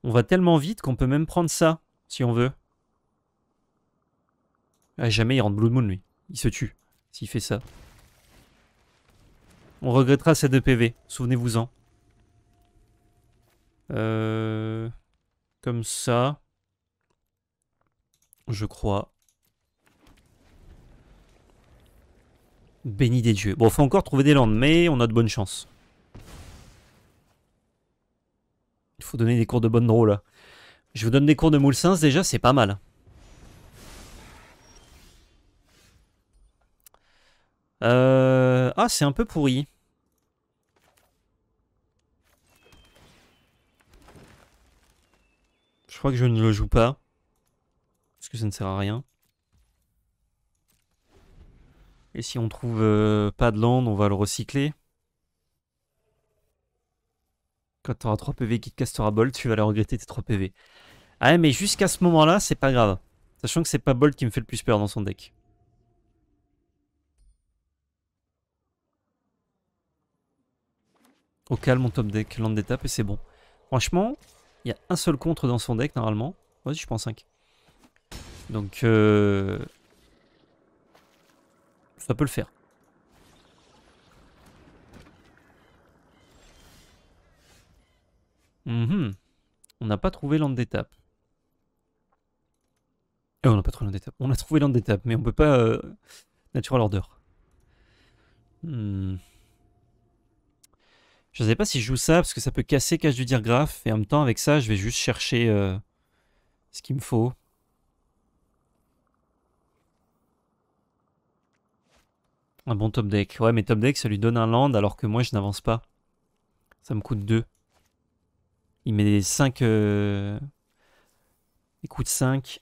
On va tellement vite qu'on peut même prendre ça, si on veut. Ah, jamais il rentre Blood Moon, lui. Il se tue, s'il fait ça. On regrettera ces 2 PV, souvenez-vous-en. Comme ça. Je crois. Béni des dieux. Bon, faut encore trouver des landes, mais on a de bonnes chances. Il faut donner des cours de bonne draw, là. Je vous donne des cours de Moulsins, déjà, c'est pas mal. Ah, c'est un peu pourri. Je crois que je ne le joue pas. Parce que ça ne sert à rien. Et si on trouve pas de land, on va le recycler. Quand tu auras 3 PV qui te castera Bolt, tu vas la regretter tes 3 PV. Ah ouais, mais jusqu'à ce moment-là, c'est pas grave. Sachant que c'est pas Bolt qui me fait le plus peur dans son deck. Au calme, mon top deck, land d'étape et c'est bon. Franchement, il y a un seul contre dans son deck normalement. Vas-y, je prends 5. Donc, ça peut le faire. On n'a pas trouvé land d'étape. On n'a pas trouvé land d'étape. On a trouvé land d'étape, mais on peut pas natural order. Je sais pas si je joue ça, parce que ça peut casser Cache du Diregraphe, et en même temps, avec ça, je vais juste chercher ce qu'il me faut. Un bon top deck. Ouais, mais top deck, ça lui donne un land, alors que moi, je n'avance pas. Ça me coûte 2. Il met des 5... Il coûte 5.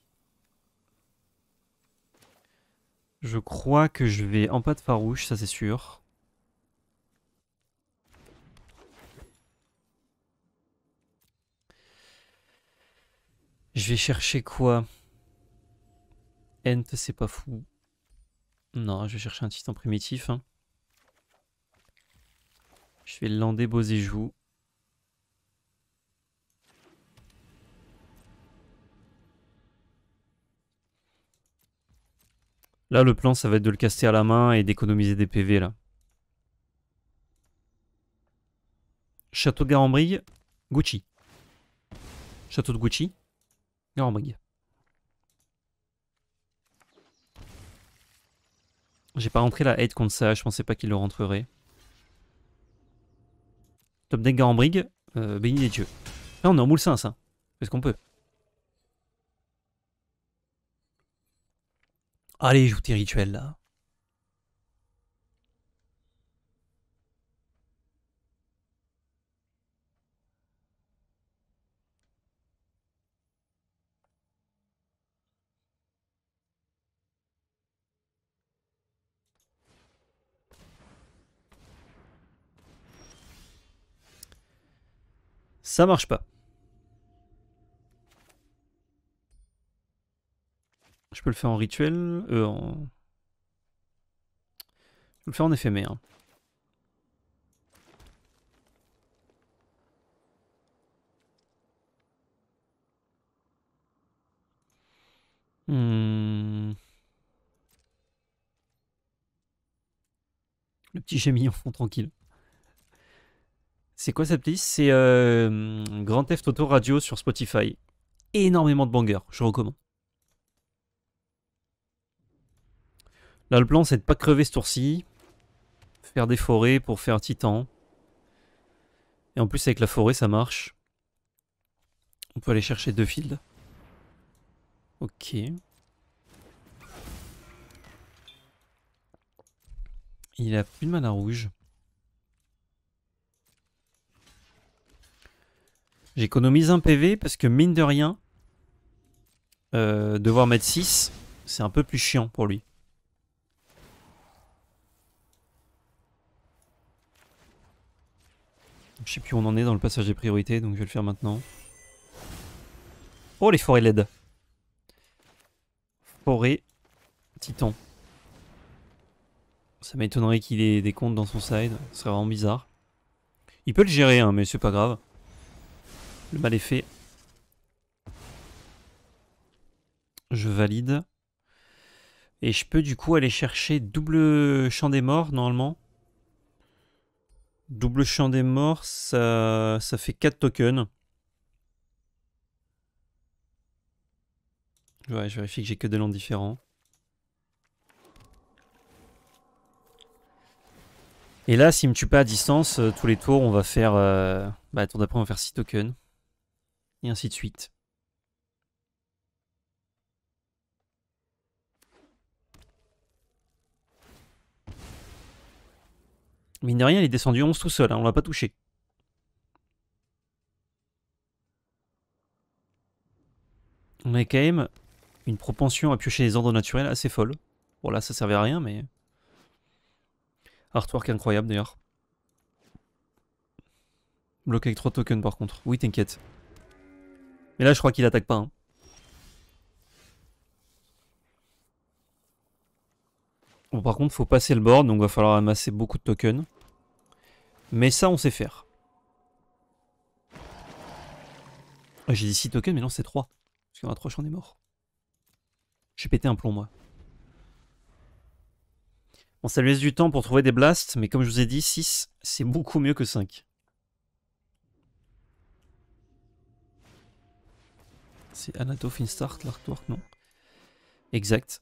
Je crois que je vais en pas de farouche, ça c'est sûr. Je vais chercher quoi? Ent, c'est pas fou. Non, je vais chercher un titan primitif. Hein. Je vais lander beaux et joues. Là, le plan, ça va être de le caster à la main et d'économiser des PV, là. Château de Garambrig, Gucci. Château de Gucci, Garambrig. J'ai pas rentré la hate contre ça, je pensais pas qu'il le rentrerait. Top deck Garambrig, béni des dieux. Là, on est en moule 5, ça. Est-ce qu'on peut? Allez, joue tes rituels, là. Ça marche pas. Je peux le faire en rituel. Je peux le faire en éphémère. Le petit gémillon fond tranquille. C'est quoi cette playlist? C'est Grand Theft Auto Radio sur Spotify. Énormément de bangers, je recommande. Là, le plan, c'est de pas crever ce tour-ci. Faire des forêts pour faire Titan. Et en plus, avec la forêt, ça marche. On peut aller chercher 2 fields. Ok. Il a plus de mana rouge. J'économise un PV parce que mine de rien, devoir mettre 6, c'est un peu plus chiant pour lui. Je sais plus où on en est dans le passage des priorités, donc je vais le faire maintenant. Oh, les forêts LED. Forêt, Titan. Ça m'étonnerait qu'il ait des comptes dans son side. Ce serait vraiment bizarre. Il peut le gérer, hein, mais c'est pas grave. Le mal est fait. Je valide. Et je peux du coup aller chercher double champ des morts, normalement. Double champ des morts, ça fait 4 tokens. Ouais, je vérifie que j'ai que des lands différents. Et là, s'il me tue pas à distance, tous les tours, on va faire... Bah, tour d'après, on va faire 6 tokens. Et ainsi de suite. Mine de rien, il est descendu 11 tout seul, hein, on l'a pas touché. On a quand même une propension à piocher les ordres naturels assez folle. Bon là, ça servait à rien, mais... Artwork incroyable d'ailleurs. Bloqué avec 3 tokens par contre. Oui, t'inquiète. Mais là, je crois qu'il attaque pas. Hein. Bon, par contre, faut passer le board, donc va falloir amasser beaucoup de tokens. Mais ça, on sait faire. Ah, j'ai dit 6 tokens, mais non, c'est 3. Parce qu'il y en a 3 champs des morts. J'ai pété un plomb, moi. Bon, ça lui laisse du temps pour trouver des blasts, mais comme je vous ai dit, 6, c'est beaucoup mieux que 5. C'est Anato Finstart, l'artwork, non? Exact.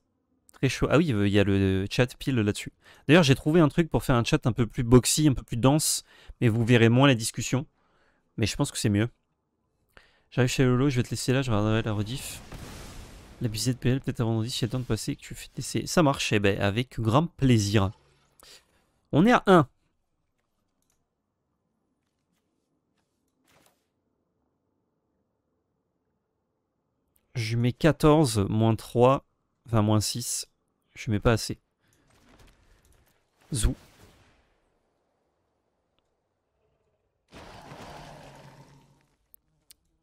Très chaud. Ah oui, il y a le chat pile là-dessus. D'ailleurs, j'ai trouvé un truc pour faire un chat un peu plus boxy, un peu plus dense, mais vous verrez moins les discussions. Mais je pense que c'est mieux. J'arrive chez Lolo, je vais te laisser là, je vais regarder la rediff. La visite PL, peut-être avant vendredi, si y a le temps de passer, que tu fais t'essayer. Ça marche, eh ben, avec grand plaisir. On est à 1. Je mets 14, moins 3, enfin moins 6. Je mets pas assez. Zou.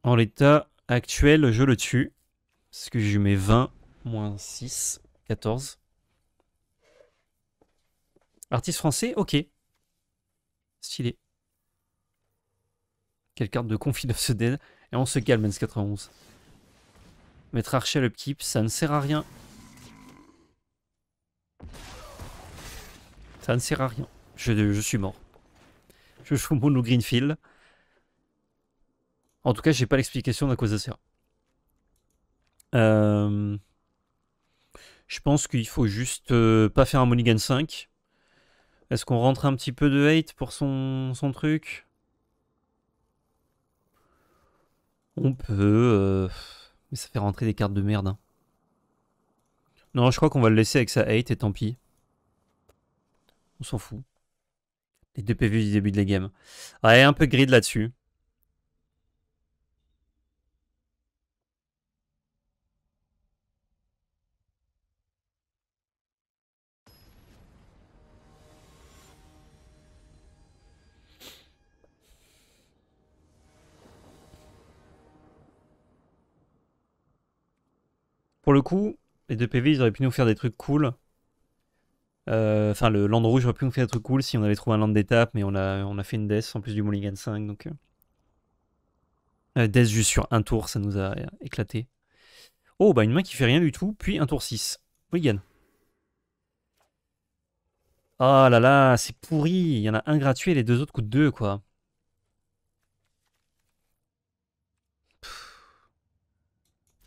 En l'état actuel, je le tue. Parce que je mets 20, moins 6, 14. Artiste français, ok. Stylé. Quelle carte de Confid of the Dead. Et on se calme, Mens91. Mettre Archer à l'upkeep, ça ne sert à rien. Ça ne sert à rien. Je suis mort. Je joue mono Greenfield. En tout cas, j'ai pas l'explication d'à quoi ça sert. Je pense qu'il faut juste pas faire un Mulligan 5. Est-ce qu'on rentre un petit peu de hate pour son truc? On peut. Mais ça fait rentrer des cartes de merde. Hein. Non, je crois qu'on va le laisser avec sa hate et tant pis. On s'en fout. Les 2 PV du début de la game. Ouais, un peu grid là-dessus. Pour le coup, les 2 PV, ils auraient pu nous faire des trucs cool. Enfin, le land rouge aurait pu nous faire des trucs cool si on avait trouvé un land d'étape, mais on a fait une death en plus du Mulligan 5. Donc, death juste sur un tour, ça nous a éclaté. Oh, bah une main qui fait rien du tout, puis un tour 6. Mulligan. Oh là là, c'est pourri. Il y en a un gratuit et les 2 autres coûtent 2, quoi.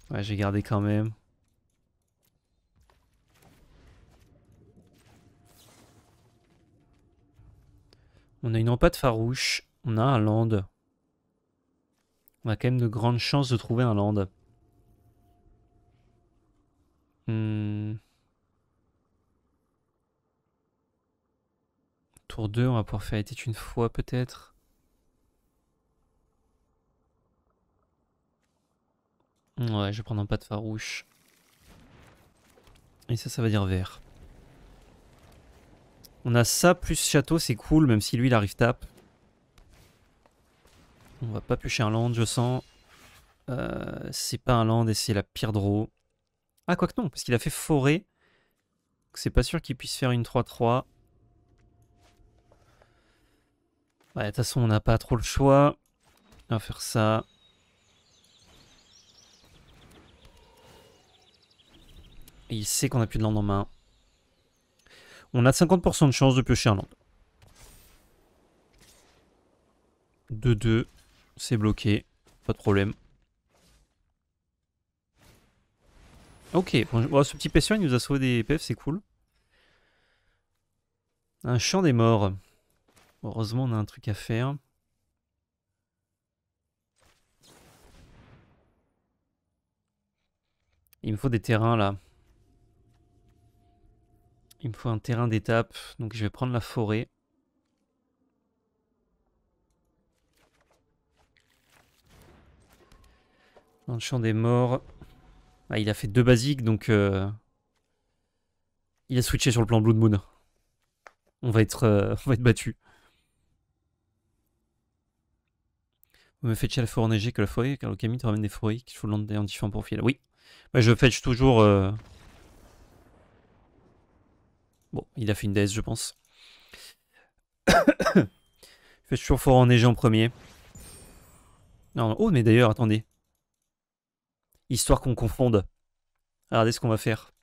Ouais, j'ai gardé quand même. On a une empate farouche. On a un land. On a quand même de grandes chances de trouver un land. Tour 2, on va pouvoir faire était une fois peut-être. Ouais, je vais prendre un pas de farouche. Et ça va dire vert. On a ça plus château, c'est cool, même si lui il arrive tape. On va pas piocher un land, je sens. C'est pas un land et c'est la pire draw. Ah, quoique non, parce qu'il a fait forêt. C'est pas sûr qu'il puisse faire une 3-3. Ouais, de toute façon, on n'a pas trop le choix. On va faire ça. Et il sait qu'on a plus de land en main. On a 50% de chance de piocher un land. 2-2. C'est bloqué. Pas de problème. Ok, bon, ce petit patient, il nous a sauvé des PF, c'est cool. Un champ des morts. Heureusement, on a un truc à faire. Il me faut des terrains, là. Il me faut un terrain d'étape. Donc, je vais prendre la forêt. Dans le champ des morts. Ah, il a fait 2 basiques, donc... il a switché sur le plan Blood Moon. On va être battu. Vous me faites chier la forêt enneigée que la forêt, car le Kami te ramène des forêts qu'il faut lander en différents profils. Oui. Bah, je fetch toujours... Bon, il a fait une DS, je pense. Je fetch toujours forêt enneigée en premier. Non, non. Oh, mais d'ailleurs, attendez. Histoire qu'on confonde. Regardez ce qu'on va faire.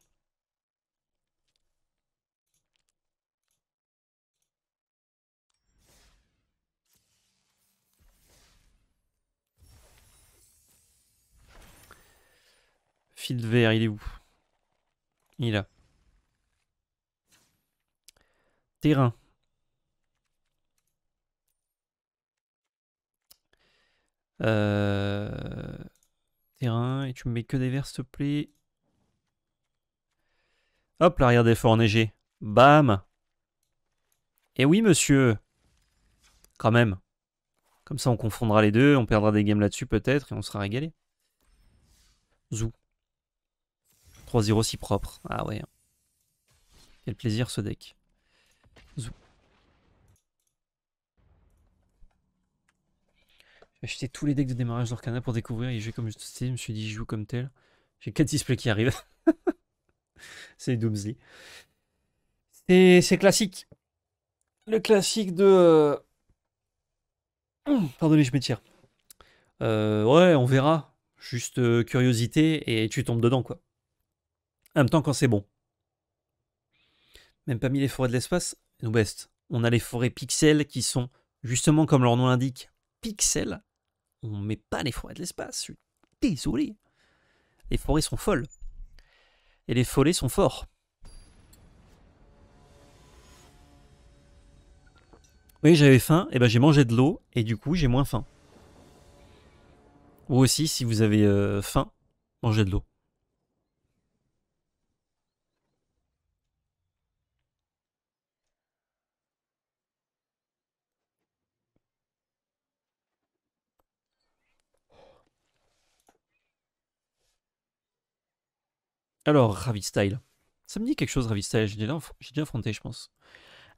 field vert, il est où? Il est là. Terrain. Terrain, et tu me mets que des verts, s'il te plaît. Hop, l'arrière des forts enneigés. Bam. Et oui, monsieur. Quand même. Comme ça, on confondra les deux, on perdra des games là-dessus peut-être, et on sera régalé. Zou. 3-0 si propre. Ah ouais. Quel plaisir ce deck. Zou. J'ai acheté tous les decks de démarrage d'Orcana pour découvrir et jouer comme je sais. Je me suis dit, je joue comme tel. J'ai 4 displays qui arrivent. C'est Doomsday. C'est classique. Le classique de. Pardonnez, je m'étire. Ouais, on verra. Juste curiosité et tu tombes dedans, quoi. En même temps, quand c'est bon. Même pas mis les forêts de l'espace, nous best. On a les forêts pixels qui sont, justement comme leur nom l'indique, pixels. On met pas les forêts de l'espace. Je suis désolé. Les forêts sont folles. Et les follets sont forts. Oui, j'avais faim, et ben j'ai mangé de l'eau, et du coup j'ai moins faim. Vous aussi, si vous avez faim, mangez de l'eau. Alors, Ravistyle. Ça me dit quelque chose, Ravistyle. J'ai déjà affronté, je pense.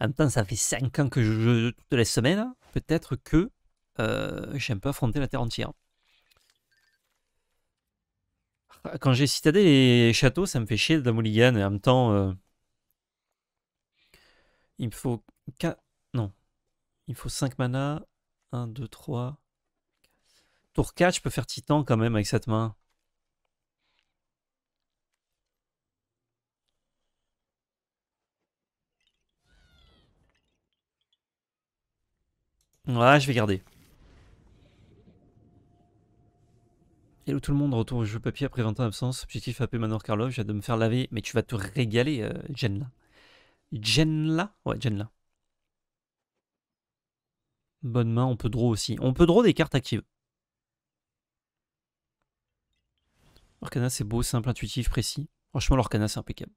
En même temps, ça fait 5 ans que je joue toutes les semaines. Peut-être que j'ai un peu affronté la Terre entière. Quand j'ai citadé les châteaux, ça me fait chier de la mulligan. Et en même temps, il me faut 4... Non. Il me faut 5 mana. 1, 2, 3. Tour 4, je peux faire Titan quand même avec cette main. Ouais, je vais garder. Hello tout le monde, retour au jeu papier après 20 ans d'absence. Objectif AP Manor Karlov, j'ai hâte de me faire laver. Mais tu vas te régaler, Jenla. Jenla? Ouais, Jenla. Bonne main, on peut draw aussi. On peut draw des cartes actives. L'Orcana, c'est beau, simple, intuitif, précis. Franchement, l'Orcana, c'est impeccable.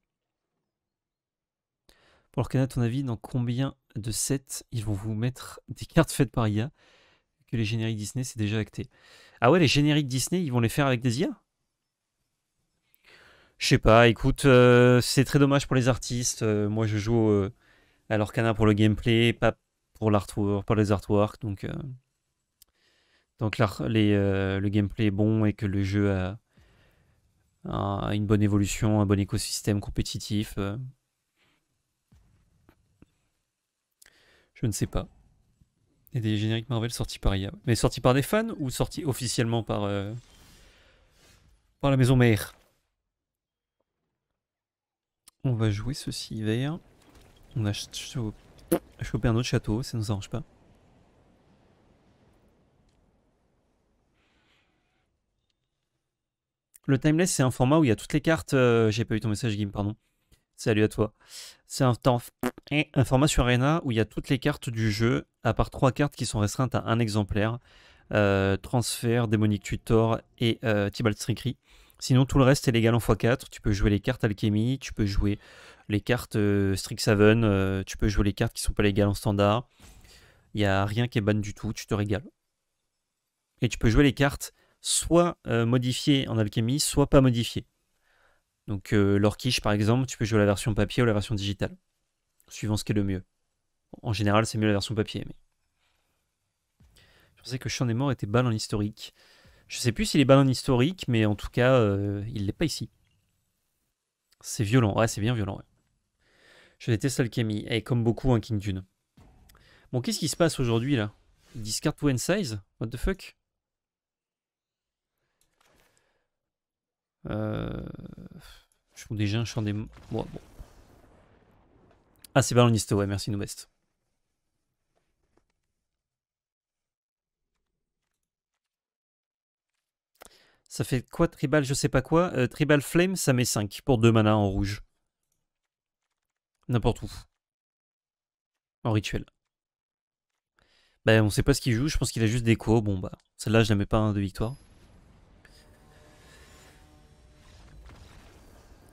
Pour l'Orcana, ton avis, dans combien de sets ils vont vous mettre des cartes faites par IA? Que les génériques Disney, c'est déjà acté. Ah ouais, les génériques Disney, ils vont les faire avec des IA? Je sais pas, écoute, c'est très dommage pour les artistes. Moi, je joue à l'Orcana pour le gameplay, pas pour l'artwork, pas les artworks. Donc le gameplay est bon et que le jeu a une bonne évolution, un bon écosystème compétitif. Je ne sais pas. Il y a des génériques Marvel sortis par IA. Mais sortis par des fans ou sortis officiellement par la maison mère? On va jouer ceci vert. On a chopé un autre château, ça nous arrange pas. Le timeless, c'est un format où il y a toutes les cartes. J'ai pas eu ton message, Gim, pardon. Salut à toi. C'est un format sur Arena où il y a toutes les cartes du jeu, à part 3 cartes qui sont restreintes à un exemplaire. Transfert, Démonique Tutor et Tibalt Strictly. Sinon, tout le reste est légal en x4. Tu peux jouer les cartes Alchemy, tu peux jouer les cartes Strixhaven, tu peux jouer les cartes qui sont pas légales en standard. Il n'y a rien qui est ban du tout, tu te régales. Et tu peux jouer les cartes soit modifiées en alchimie, soit pas modifiées. Donc l'Orquiche par exemple, tu peux jouer la version papier ou la version digitale, suivant ce qui est le mieux. En général, c'est mieux la version papier. Mais... je pensais que Chant des Morts était ban en historique. Je sais plus s'il est ban en historique, mais en tout cas, il l'est pas ici. C'est violent, ouais, c'est bien violent. Ouais. Je déteste l'alchimie, et comme beaucoup, un King Dune. Bon, qu'est-ce qui se passe aujourd'hui là? Discard to end size? What the fuck? Je trouve déjà un Chant des Morts. Bon. Ah, c'est ban en histo, ouais, merci Noubest. Ça fait quoi, Tribal, je sais pas quoi. Tribal Flame, ça met 5 pour 2 mana en rouge. N'importe où. En rituel. Bah, on sait pas ce qu'il joue, je pense qu'il a juste déco. Bon, bah, celle-là, je la mets pas de victoire.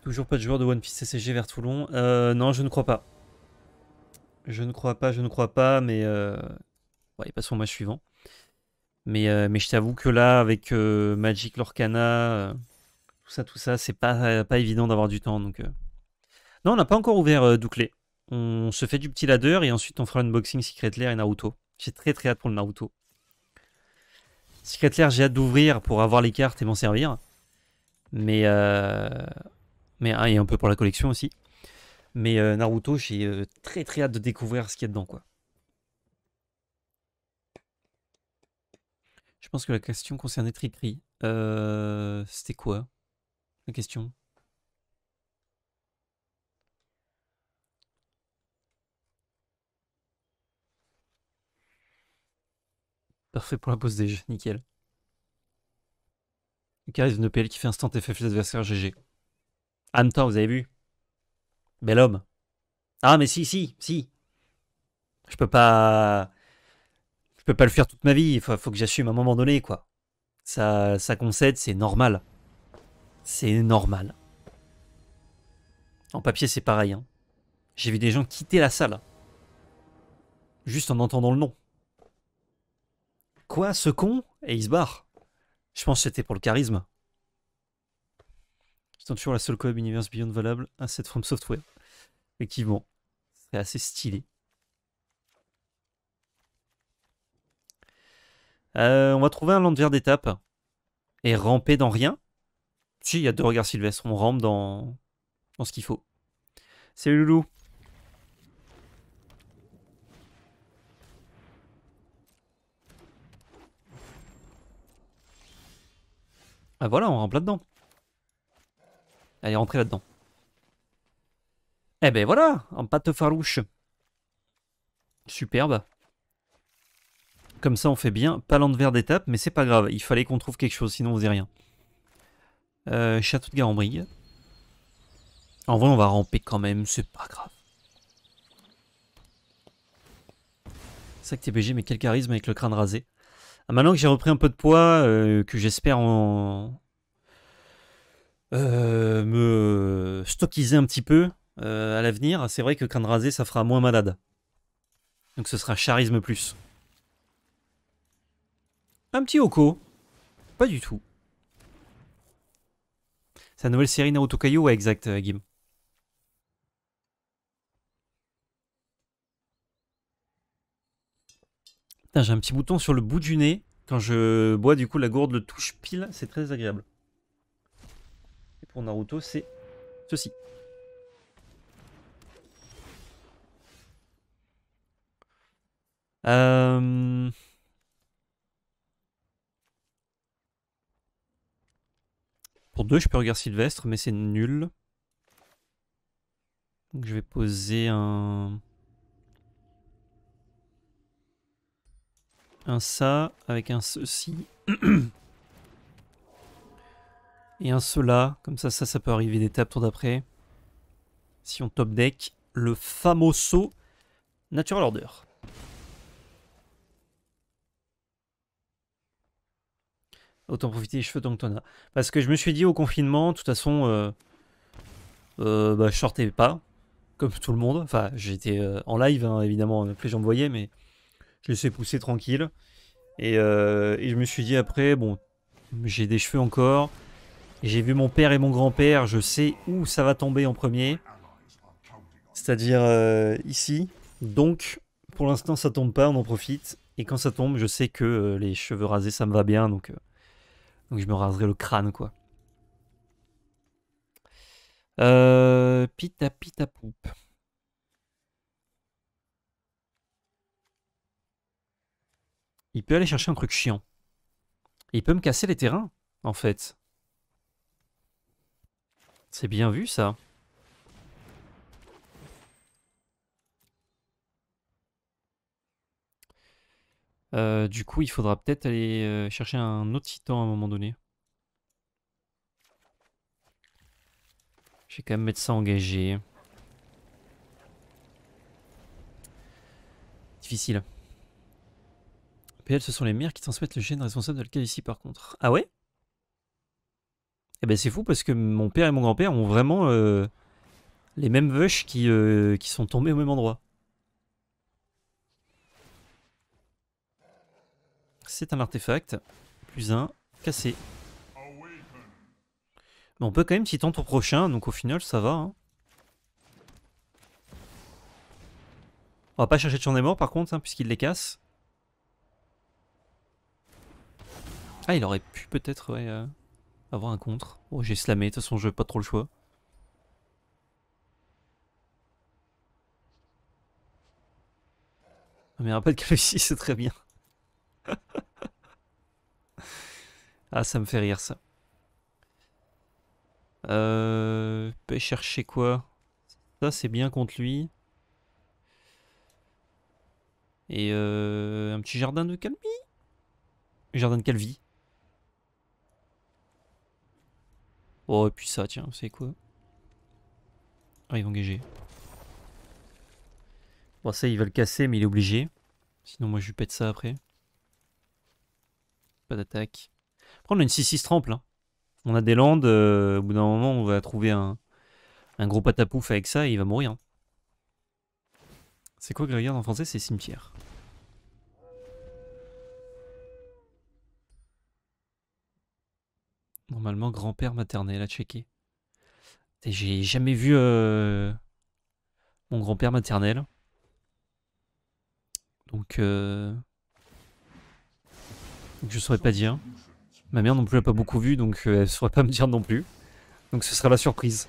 Toujours pas de joueur de One Piece CCG vers Toulon. Non, je ne crois pas. Je ne crois pas, mais. Ouais, il passe au match suivant. Mais je t'avoue que là, avec Magic, Lorcana, tout ça, c'est pas évident d'avoir du temps. Donc, non, on n'a pas encore ouvert Douclé. On se fait du petit ladder et ensuite on fera unboxing Secret Lair et Naruto. J'ai très hâte pour le Naruto. Secret Lair, j'ai hâte d'ouvrir pour avoir les cartes et m'en servir. Mais et un peu pour la collection aussi. Mais Naruto, j'ai très hâte de découvrir ce qu'il y a dedans, quoi. Je pense que la question concernait Tricri. C'était quoi la question? Parfait pour la pause déj, nickel. Le charisme de PL qui fait instant FF l'adversaire GG. En même temps, vous avez vu? Bel homme. Ah, mais si. Je peux pas. Je peux pas le faire toute ma vie. Faut que j'assume à un moment donné, quoi. Ça concède, c'est normal. C'est normal. En papier, c'est pareil. Hein. J'ai vu des gens quitter la salle. Juste en entendant le nom. Quoi, ce con? Et il se barre. Je pense que c'était pour le charisme. C'est toujours la seule coop Universe Beyond valable à cette From Software. Effectivement. C'est assez stylé. On va trouver un land vert d'étape. Et ramper dans rien. Si, il y a 2 regards sylvestres. On rampe dans ce qu'il faut. Salut Loulou. Ah voilà, on rampe là-dedans. Allez, rentrez là-dedans. Eh ben voilà, en pâte farouche. Superbe. Comme ça, on fait bien. Pas land vert d'étape, mais c'est pas grave. Il fallait qu'on trouve quelque chose, sinon on faisait rien. Château de Garembrigue. En vrai, on va ramper quand même, c'est pas grave. Sac TPG, mais quel charisme avec le crâne rasé. Ah, maintenant que j'ai repris un peu de poids, que j'espère me stockiser un petit peu à l'avenir, c'est vrai que crâne rasé, ça fera moins malade. Donc ce sera charisme plus. Un petit Oko. Pas du tout. C'est la nouvelle série Naruto Kaio, ouais, exact, Gim. J'ai un petit bouton sur le bout du nez. Quand je bois, du coup, la gourde le touche pile. C'est très agréable. Et pour Naruto, c'est ceci. Euh... Pour 2, je peux regarder Sylvestre, mais c'est nul. Donc je vais poser un ça avec un ceci. Et un cela. Comme ça peut arriver d'étape tour d'après. Si on top deck, le famoso Natural Order. Autant profiter des cheveux tant que t'en as. Parce que je me suis dit au confinement, de toute façon, bah, je sortais pas, comme tout le monde. Enfin, j'étais en live, hein, évidemment, que les gens me voyaient, mais je laissais pousser tranquille. Et je me suis dit après, bon, j'ai des cheveux encore. J'ai vu mon père et mon grand-père, je sais où ça va tomber en premier. C'est-à-dire ici. Donc, pour l'instant, ça tombe pas, on en profite. Et quand ça tombe, je sais que les cheveux rasés, ça me va bien. Donc je me raserai le crâne, quoi. Pita pita poup. Il peut aller chercher un truc chiant. Et il peut me casser les terrains, en fait. C'est bien vu, ça. Du coup, il faudra peut-être aller chercher un autre titan à un moment donné. Je vais quand même mettre ça engagé. Difficile. PL, ce sont les mères qui transmettent le gène responsable de la calvitie par contre. Ah ouais? Eh ben c'est fou parce que mon père et mon grand-père ont vraiment les mêmes vaches qui sont tombées au même endroit. C'est un artefact. Plus un. Cassé. Mais on peut quand même s'y tenter au prochain, donc au final ça va. Hein. On va pas chercher de champ des morts par contre, hein, puisqu'il les casse. Ah, il aurait pu peut-être ouais, avoir un contre. Oh, j'ai slamé, de toute façon, je pas trop le choix. Ah, mais un peu de calvitie, c'est très bien. Ah, ça me fait rire ça. Peut chercher quoi? Ça, c'est bien contre lui. Et un petit jardin de calmi. Jardin de calvi. Oh, et puis ça, tiens, c'est quoi? Ah, ils vont engager. Bon, ça, il va le casser, mais il est obligé. Sinon, moi, je lui pète ça après. Pas d'attaque. Après, on a une 6-6 tremple. Hein. On a des landes. Au bout d'un moment, on va trouver un gros patapouf avec ça et il va mourir. Hein. C'est quoi graveyard en français? C'est cimetière. Normalement, grand-père maternel à checker. J'ai jamais vu mon grand-père maternel. Donc je saurais pas dire. Ma mère non plus l'a pas beaucoup vu, donc elle saurait pas me dire non plus. Donc ce sera la surprise.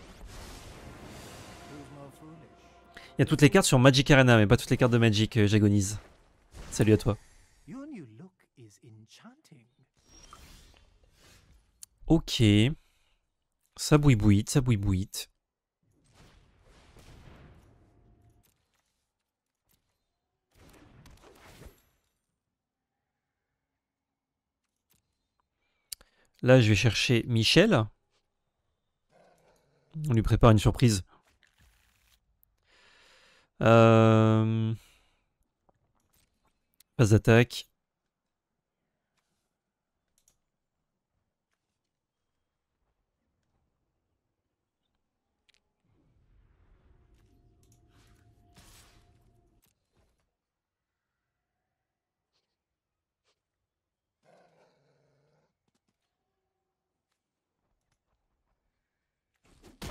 Il y a toutes les cartes sur Magic Arena, mais pas toutes les cartes de Magic, j'agonise. Salut à toi. Ok. Ça bouille-bouillite, ça bouille-bouillite. Là, je vais chercher Michel. On lui prépare une surprise. Phase d'attaque.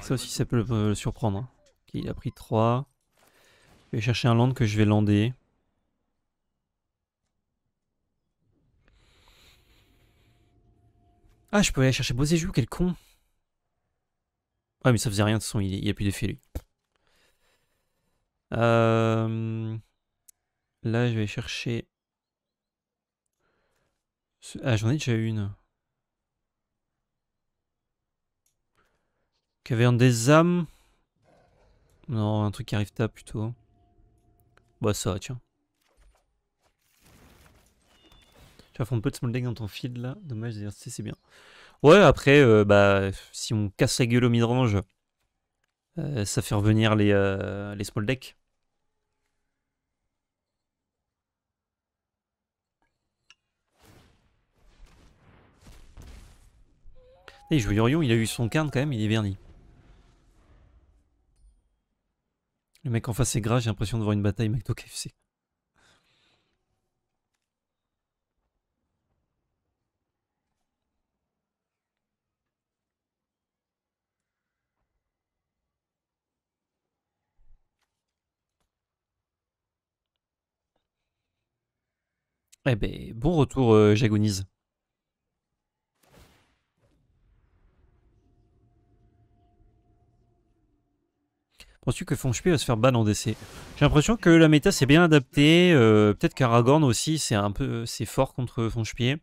Ça aussi, ça peut le surprendre. Hein. Okay, il a pris 3. Je vais chercher un land que je vais lander. Ah, je peux aller chercher Bosejou, quel con. Ouais, mais ça faisait rien, de toute façon, il a plus d'effet, lui. Là, je vais chercher... Ah, j'en ai déjà une. Caverne des âmes. Non, un truc qui arrive tard plutôt. Bah ça, tiens. Tu vas fondre peu de small deck dans ton field là. Dommage, c'est bien. Ouais, après, bah, si on casse la gueule au midrange, ça fait revenir les small decks. Et je Yorion, il a eu son carne quand même, il est verni. Le mec en face est gras, j'ai l'impression de voir une bataille McDo KFC. Eh ben, bon retour, j'agonise. Penses-tu que Fonchpi va se faire ban en DC? J'ai l'impression que la méta s'est bien adaptée. Peut-être qu'Aragorn aussi, c'est fort contre Fonchpi.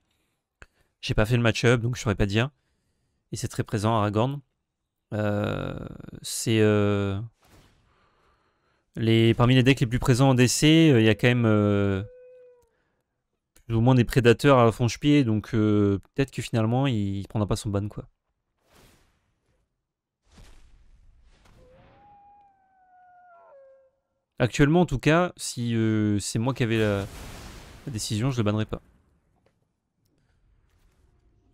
J'ai pas fait le match-up, donc je saurais pas dire. Et c'est très présent, Aragorn. C'est parmi les decks les plus présents en DC, il y a quand même plus ou moins des prédateurs à Fonchpi, donc peut-être que finalement il prendra pas son ban quoi. Actuellement, en tout cas, si c'est moi qui avais la décision, je le bannerai pas.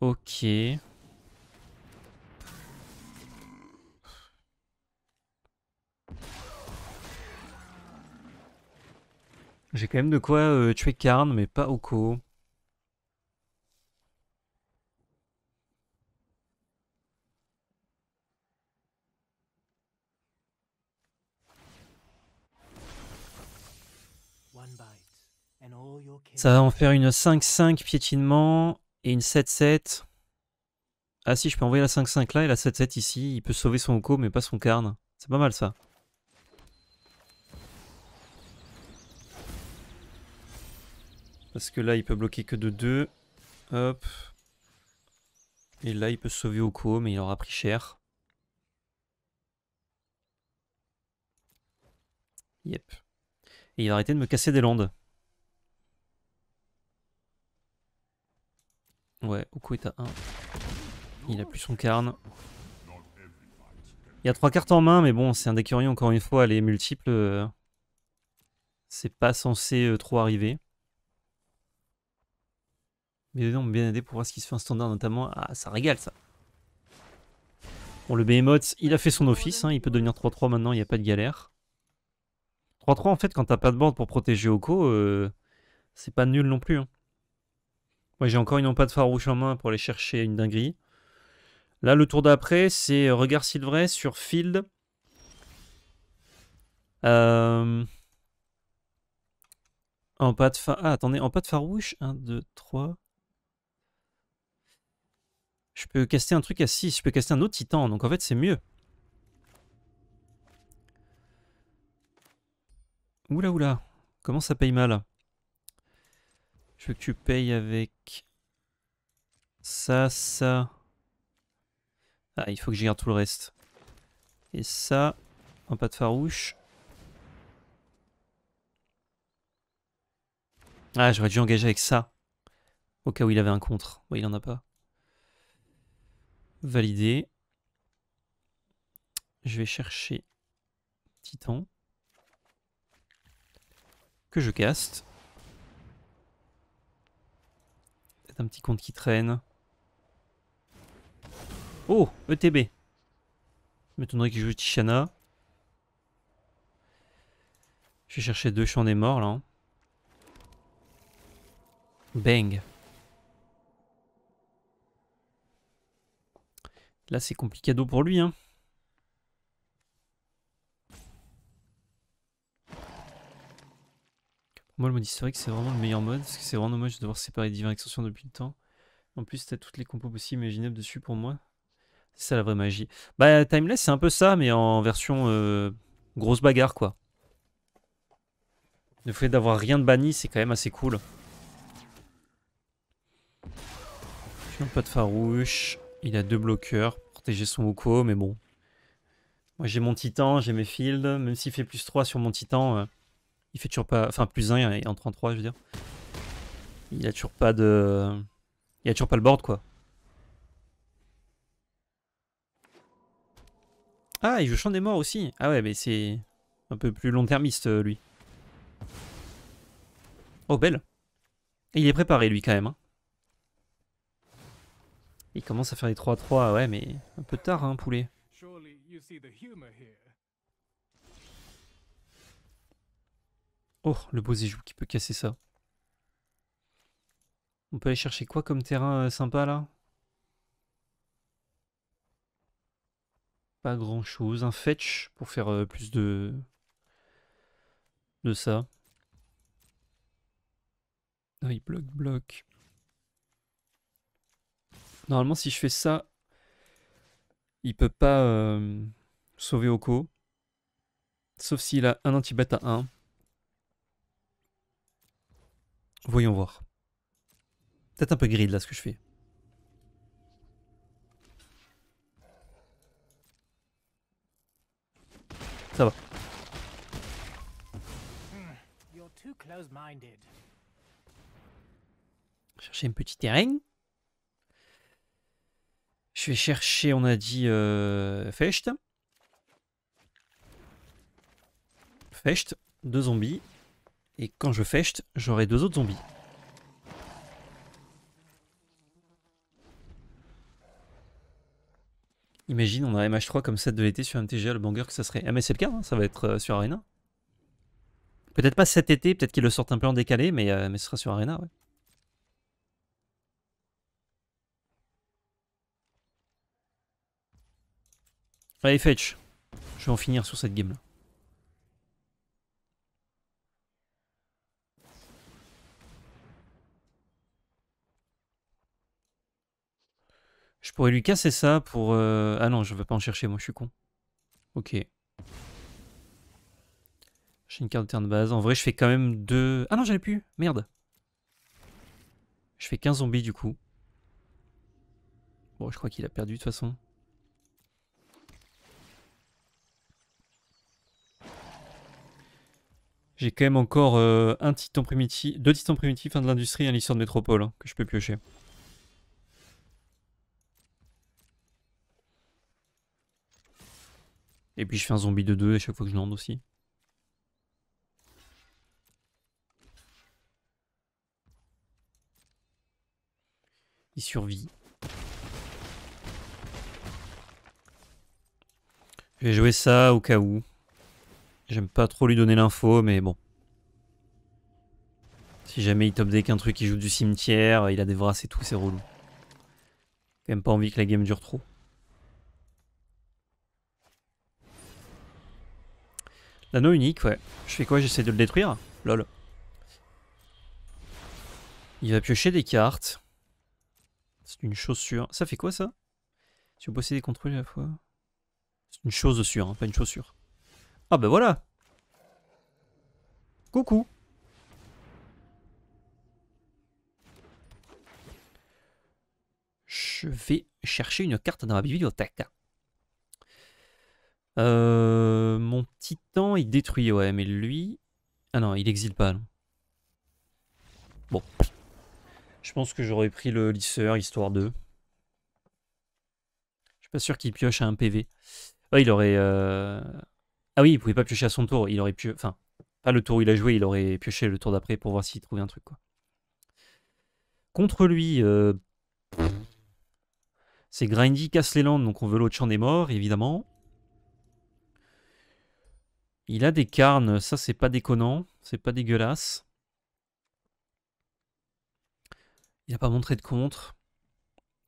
Ok. J'ai quand même de quoi tuer Karn, mais pas Oko. Ça va en faire une 5-5 piétinement et une 7-7. Ah si, je peux envoyer la 5-5 là et la 7-7 ici. Il peut sauver son Oko, mais pas son Karn. C'est pas mal ça. Parce que là, il peut bloquer que de 2. Hop. Et là, il peut sauver Oko, mais il aura pris cher. Yep. Et il va arrêter de me casser des landes. Ouais, Oko est à 1. Il a plus son Karn. Il y a 3 cartes en main, mais bon, c'est un deck Uri, encore une fois, les multiples. C'est pas censé trop arriver. Mais non, bien aidé pour voir ce qui se fait en standard, notamment. Ah, ça régale ça. Bon, le Behemoth, il a fait son office. Hein, il peut devenir 3-3 maintenant, il n'y a pas de galère. 3-3, en fait, quand t'as pas de board pour protéger Oko, c'est pas nul non plus. Hein. Moi, j'ai encore une empate farouche en main pour aller chercher une dinguerie. Là, le tour d'après, c'est regard Silvray sur Field. Empate Ah, attendez, empate farouche. 1, 2, 3. Je peux caster un truc à 6. Je peux caster un autre titan. Donc en fait, c'est mieux. Oula, oula. Comment ça paye mal? Je veux que tu payes avec ça, ça. Ah, il faut que j'y garde tout le reste. Et ça, empate farouche. Ah, j'aurais dû engager avec ça. Au cas où il avait un contre. Bon, il en a pas. Validé. Je vais chercher Titan. Que je caste. Peut-être un petit compte qui traîne. Oh, ETB. Je m'étonnerais qu'il joue Tishana. Je vais chercher 2 champs des morts là. Hein. Bang. Là, c'est complicado pour lui. Hein. Moi, le mode historique, c'est vraiment le meilleur mode. Parce que c'est vraiment dommage de devoir séparer Divine Extension depuis le temps. En plus, t'as toutes les compos possibles imaginables dessus pour moi. C'est ça la vraie magie. Bah, Timeless, c'est un peu ça, mais en version grosse bagarre, quoi. Le fait d'avoir rien de banni, c'est quand même assez cool. Je n'ai pas de farouche. Il a 2 bloqueurs pour protéger son Oko, mais bon. Moi, j'ai mon Titan, j'ai mes fields. Même s'il fait plus 3 sur mon Titan, il fait toujours pas. Enfin, plus 1 et en 33, je veux dire. Il a toujours pas de. Il a toujours pas le board, quoi. Ah, il joue Chant des Morts aussi. Ah ouais, mais c'est un peu plus long-termiste, lui. Oh, belle. Et il est préparé, lui, quand même. Hein. Il commence à faire des 3-3, ouais, mais un peu tard, hein, poulet. Oh, le beau Zéjou qui peut casser ça. On peut aller chercher quoi comme terrain sympa, là? Pas grand-chose. Un fetch pour faire plus de ça. Ah, il bloque. Normalement, si je fais ça, il peut pas sauver Oko. Sauf s'il a un anti-bat à 1. Voyons voir. Peut-être un peu grid là ce que je fais. Ça va. Chercher un petit terrain. Je vais chercher, on a dit, Fecht. Fecht. 2 zombies. Et quand je fechte, j'aurai 2 autres zombies. Imagine, on a MH3 comme set de l'été sur MTGA, le banger que ça serait. Ah mais c'est le cas, hein, ça va être sur Arena. Peut-être pas cet été, peut-être qu'ils le sortent un peu en décalé, mais ce sera sur Arena, ouais. Allez, fetch. Je vais en finir sur cette game là. Je pourrais lui casser ça pour... Ah non, je vais pas en chercher, moi je suis con. Ok. J'ai une carte de terrain de base. En vrai, je fais quand même 2... Ah non, j'avais plus. Merde. Je fais 15 zombies du coup. Bon, je crois qu'il a perdu de toute façon. J'ai quand même encore un titan primitif, 2 titans primitifs, un de l'industrie et un lisseur de métropole hein, que je peux piocher. Et puis je fais un zombie de 2 à chaque fois que je lande aussi. Il survit. Je vais jouer ça au cas où. J'aime pas trop lui donner l'info, mais bon. Si jamais il top deck un truc qui joue du cimetière, il a des vrasses et tout, c'est relou. Quand même pas envie que la game dure trop. L'anneau unique, ouais. Je fais quoi? J'essaie de le détruire? Lol. Il va piocher des cartes. C'est une chaussure. Ça fait quoi ça? Tu peux posséder contrôle à la fois. C'est une chaussure, hein, pas une chaussure. Ah bah voilà. Coucou. Je vais chercher une carte dans ma bibliothèque. Mon titan, il détruit, ouais, mais lui... Ah non, il exile pas, non. Bon. Je pense que j'aurais pris le lisseur, histoire de... Je suis pas sûr qu'il pioche à un PV. Ouais, il aurait... Ah oui, il pouvait pas piocher à son tour. Il aurait pu... Enfin, pas le tour où il a joué, il aurait pioché le tour d'après pour voir s'il trouvait un truc, quoi. Contre lui, c'est Grindy, casse les landes, donc on veut l'autre champ des morts, évidemment. Il a des carnes, ça c'est pas déconnant, c'est pas dégueulasse. Il a pas montré de contre.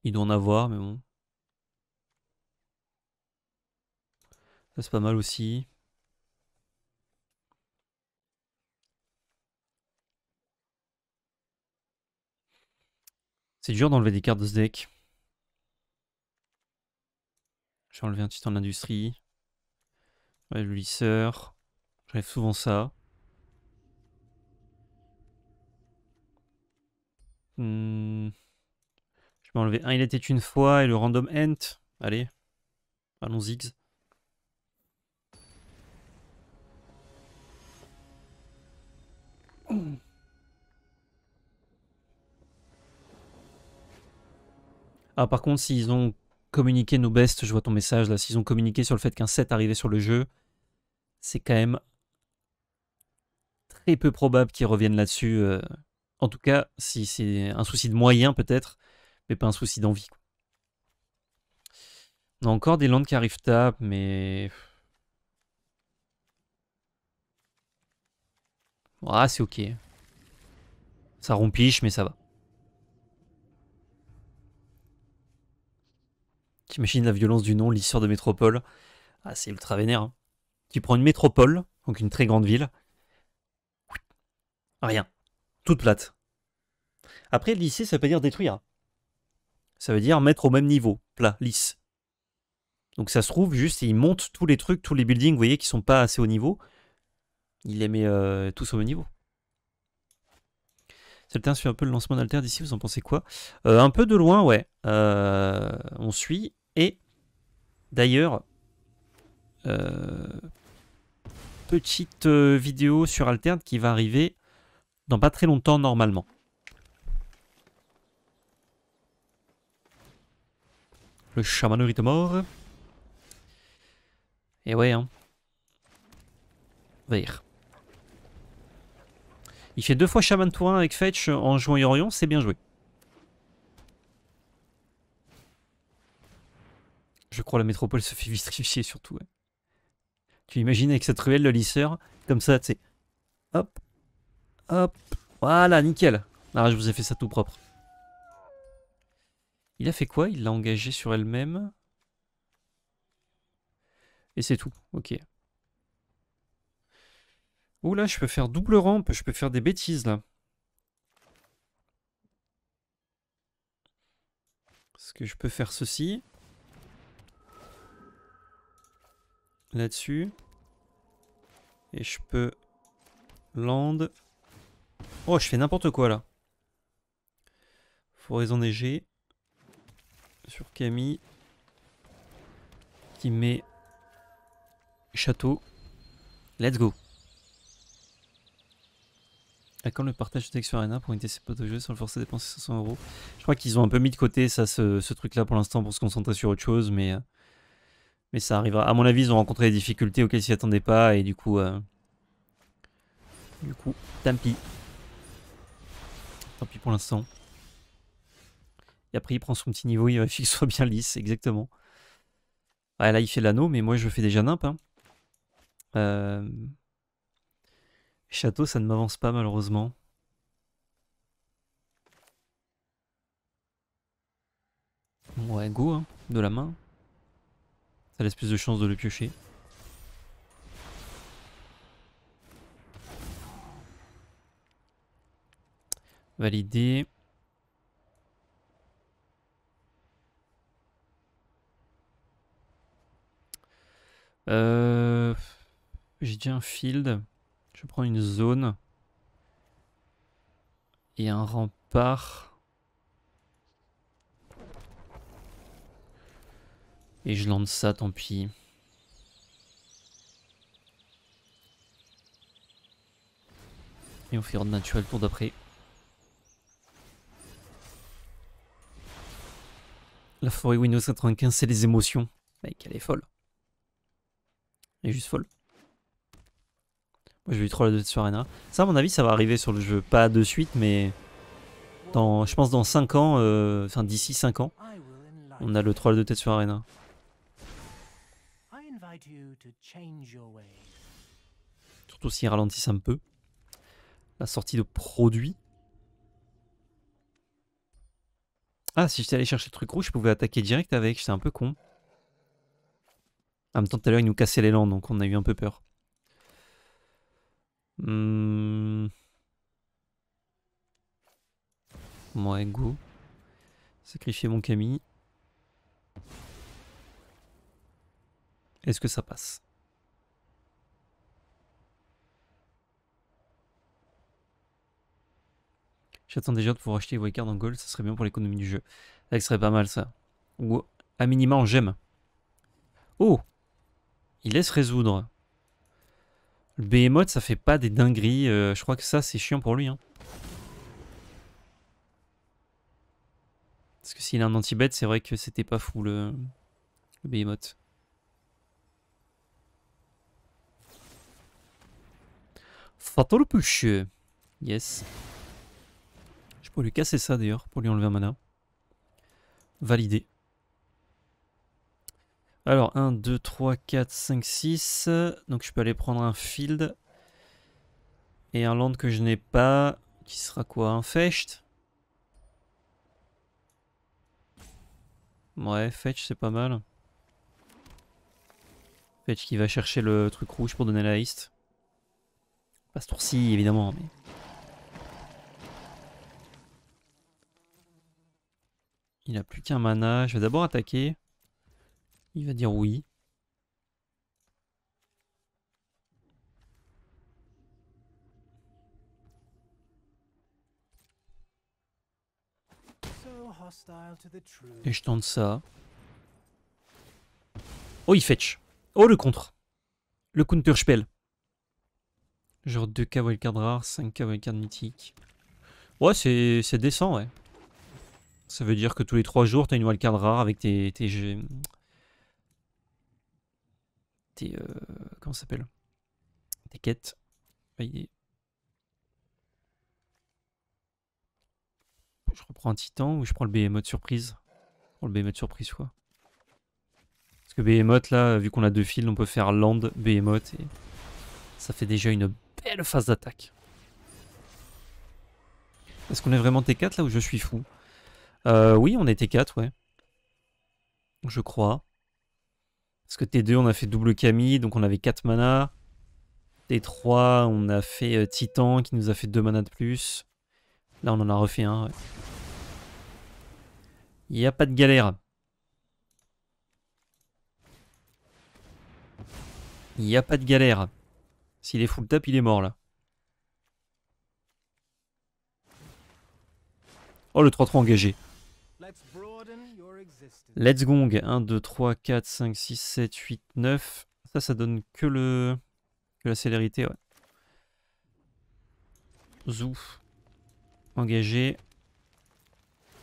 Il doit en avoir, mais bon. Ça c'est pas mal aussi. C'est dur d'enlever des cartes de ce deck. J'ai enlevé un titan de l'industrie. Ouais, le lisseur. J'enlève souvent ça. Je vais enlever un il était une fois et le random ent. Allez, allons-y. Ah, par contre, s'ils ont communiqué nos bests, je vois ton message là, s'ils ont communiqué sur le fait qu'un set arrivait sur le jeu, c'est quand même très peu probable qu'ils reviennent là-dessus. En tout cas, si c'est un souci de moyens peut-être, mais pas un souci d'envie. On a encore des landes qui arrivent tap, mais... Ah, c'est ok. Ça rompiche, mais ça va. T'imagines la violence du nom, l'histoire de métropole. Ah, c'est ultra vénère. Hein. Tu prends une métropole, donc une très grande ville. Rien. Toute plate. Après, lisser, ça veut pas dire détruire. Ça veut dire mettre au même niveau. Plat, lisse. Donc ça se trouve, juste, il monte tous les trucs, tous les buildings, vous voyez, qui sont pas assez haut niveau. Il les met tous au même niveau. Certains suivent un peu le lancement d'Alter d'ici, vous en pensez quoi? Un peu de loin, ouais. On suit. Et d'ailleurs, petite vidéo sur Alterne qui va arriver dans pas très longtemps normalement. Le chamanurite mort. Et ouais, hein. Vert. Il fait 2 fois Shaman tour 1 avec Fetch en jouant Yorion, c'est bien joué. Je crois la métropole se fait vitrifier surtout. Ouais. Tu imagines avec cette ruelle, le lisseur, comme ça, tu sais. Hop, hop. Voilà, nickel. Ah, je vous ai fait ça tout propre. Il a fait quoi? Il l'a engagé sur elle-même. Et c'est tout. Ok. Oh là, je peux faire double rampe. Je peux faire des bêtises là. Est-ce que je peux faire ceci? Là-dessus. Et je peux land. Oh, je fais n'importe quoi là. Floraison neigée. Sur Camille. Qui met château. Let's go. À quand le partage de texte sur Arena pour éviter ses potes au jeu sans le forcer à dépenser 500 €? Je crois qu'ils ont un peu mis de côté ça, ce truc-là pour l'instant pour se concentrer sur autre chose, mais ça arrivera. À mon avis, ils ont rencontré des difficultés auxquelles ils s'y attendaient pas et du coup, tant pis. Tant pis pour l'instant. Et après, il prend son petit niveau, il vérifie qu'il soit bien lisse, exactement. Ouais, là, il fait l'anneau, mais moi, je fais déjà nimp. Hein. Château, ça ne m'avance pas, malheureusement. Ouais, go, hein, de la main. Ça laisse plus de chance de le piocher. Validé. J'ai déjà un field. Je prends une zone. Et un rempart. Et je lance ça, tant pis. Et on fait ordre naturel tour d'après. La forêt Windows 95, c'est les émotions. Mec, elle est folle. Elle est juste folle. Moi, je vais eu 3 la sur Arena. Ça, à mon avis, ça va arriver sur le jeu. Pas de suite, mais je pense dans 5 ans, enfin d'ici 5 ans, on a le 3 de tête sur Arena. Surtout s'ils ralentissent un peu. La sortie de produits. Ah, si j'étais allé chercher le truc rouge, je pouvais attaquer direct avec. J'étais un peu con. En même temps, tout à l'heure, ils nous cassaient l'élan, donc on a eu un peu peur. Ouais, go. Sacrifier mon Camille. Est-ce que ça passe? J'attends déjà de pouvoir acheter les wildcards en gold, ça serait bien pour l'économie du jeu. Ça serait pas mal ça. Ou à minima en gemme. Oh! Il laisse résoudre. Le Behemoth, ça fait pas des dingueries. Je crois que ça, c'est chiant pour lui. Hein. Parce que s'il a un anti-bet, c'est vrai que c'était pas fou le Behemoth. Fatal push. Yes. Je peux lui casser ça d'ailleurs, pour lui enlever un mana. Validé. Alors, 1, 2, 3, 4, 5, 6. Donc je peux aller prendre un field. Et un land que je n'ai pas. Qui sera quoi? Un Fecht? Ouais, Fetch c'est pas mal. Fetch qui va chercher le truc rouge pour donner la haste. Pas ce tour-ci évidemment, mais... Il a plus qu'un mana. Je vais d'abord attaquer. Il va dire oui. Et je tente ça. Oh, il fetch. Oh, le contre. Le counterspell. Genre 2k wildcard rare, 5k wildcard mythique. Ouais, c'est décent, ouais. Ça veut dire que tous les 3 jours, t'as une wildcard rare avec tes comment ça s'appelle? Tes quêtes. Validé. Je reprends un titan ou je prends le Behemoth surprise? Je prends le Behemoth surprise quoi. Parce que Behemoth là, vu qu'on a 2 fields, on peut faire land, Behemoth et ça fait déjà une belle phase d'attaque. Est-ce qu'on est vraiment T4 là ou je suis fou? Oui, on est T4, ouais. Je crois. Parce que T2, on a fait double Kami, donc on avait 4 mana. T3, on a fait Titan qui nous a fait 2 mana de plus. Là, on en a refait un. Ouais. Il n'y a pas de galère. Il n'y a pas de galère. S'il est full tap, il est mort là. Oh, le 3-3 engagé. Let's gong. 1, 2, 3, 4, 5, 6, 7, 8, 9. Ça donne que la célérité, ouais. Zouf. Engagé.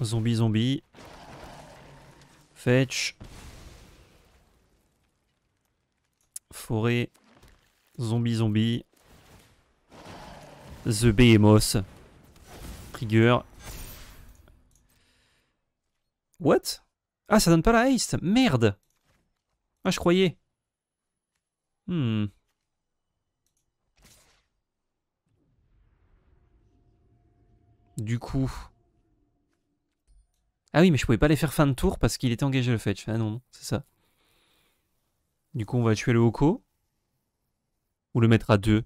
Zombie, zombie. Fetch. Forêt. Zombie, zombie. The Behemoth. Trigger. What? Ah, ça donne pas la haste. Merde. Ah, je croyais. Du coup... Ah oui, mais je pouvais pas les faire fin de tour parce qu'il était engagé le fetch. Ah non, c'est ça. Du coup, on va tuer le Hoko. Ou le mettre à 2.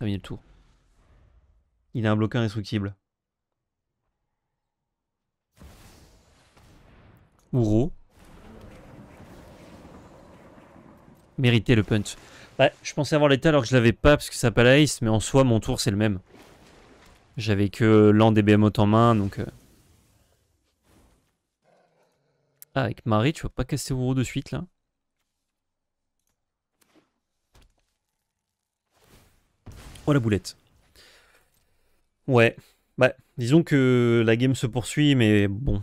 Ah, mis le tour. Il a un bloqueur indestructible. Ouro. Mérité le punch. Ouais, je pensais avoir l'état alors que je l'avais pas parce que ça n'a pas la haste, mais en soi, mon tour c'est le même. J'avais que Land et Behemoth en main, donc... Ah, avec Marie, tu vas pas casser Ouro de suite, là. Oh, la boulette. Ouais. Bah, disons que la game se poursuit, mais bon.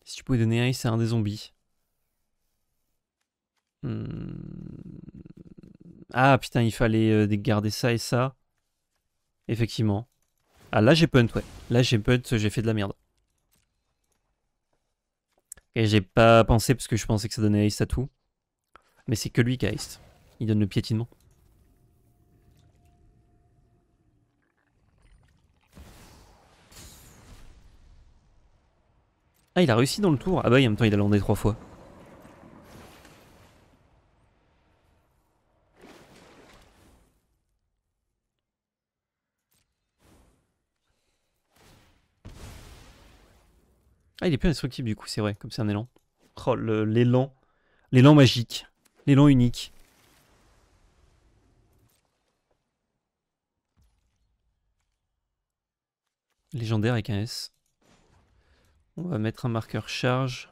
Si tu pouvais donner un ace à un des zombies. Ah, putain, il fallait garder ça et ça. Effectivement. Ah, là, j'ai punt, ouais. Là, j'ai punt, j'ai fait de la merde. Et j'ai pas pensé parce que je pensais que ça donnait ace à tout. Mais c'est que lui qui a ace. Il donne le piétinement. Ah, il a réussi dans le tour. Ah bah oui, en même temps, il a landé 3 fois. Ah, il est plus indestructible du coup, c'est vrai, comme c'est un élan. Oh, l'élan. L'élan magique. L'élan unique. Légendaire avec un S. On va mettre un marqueur charge.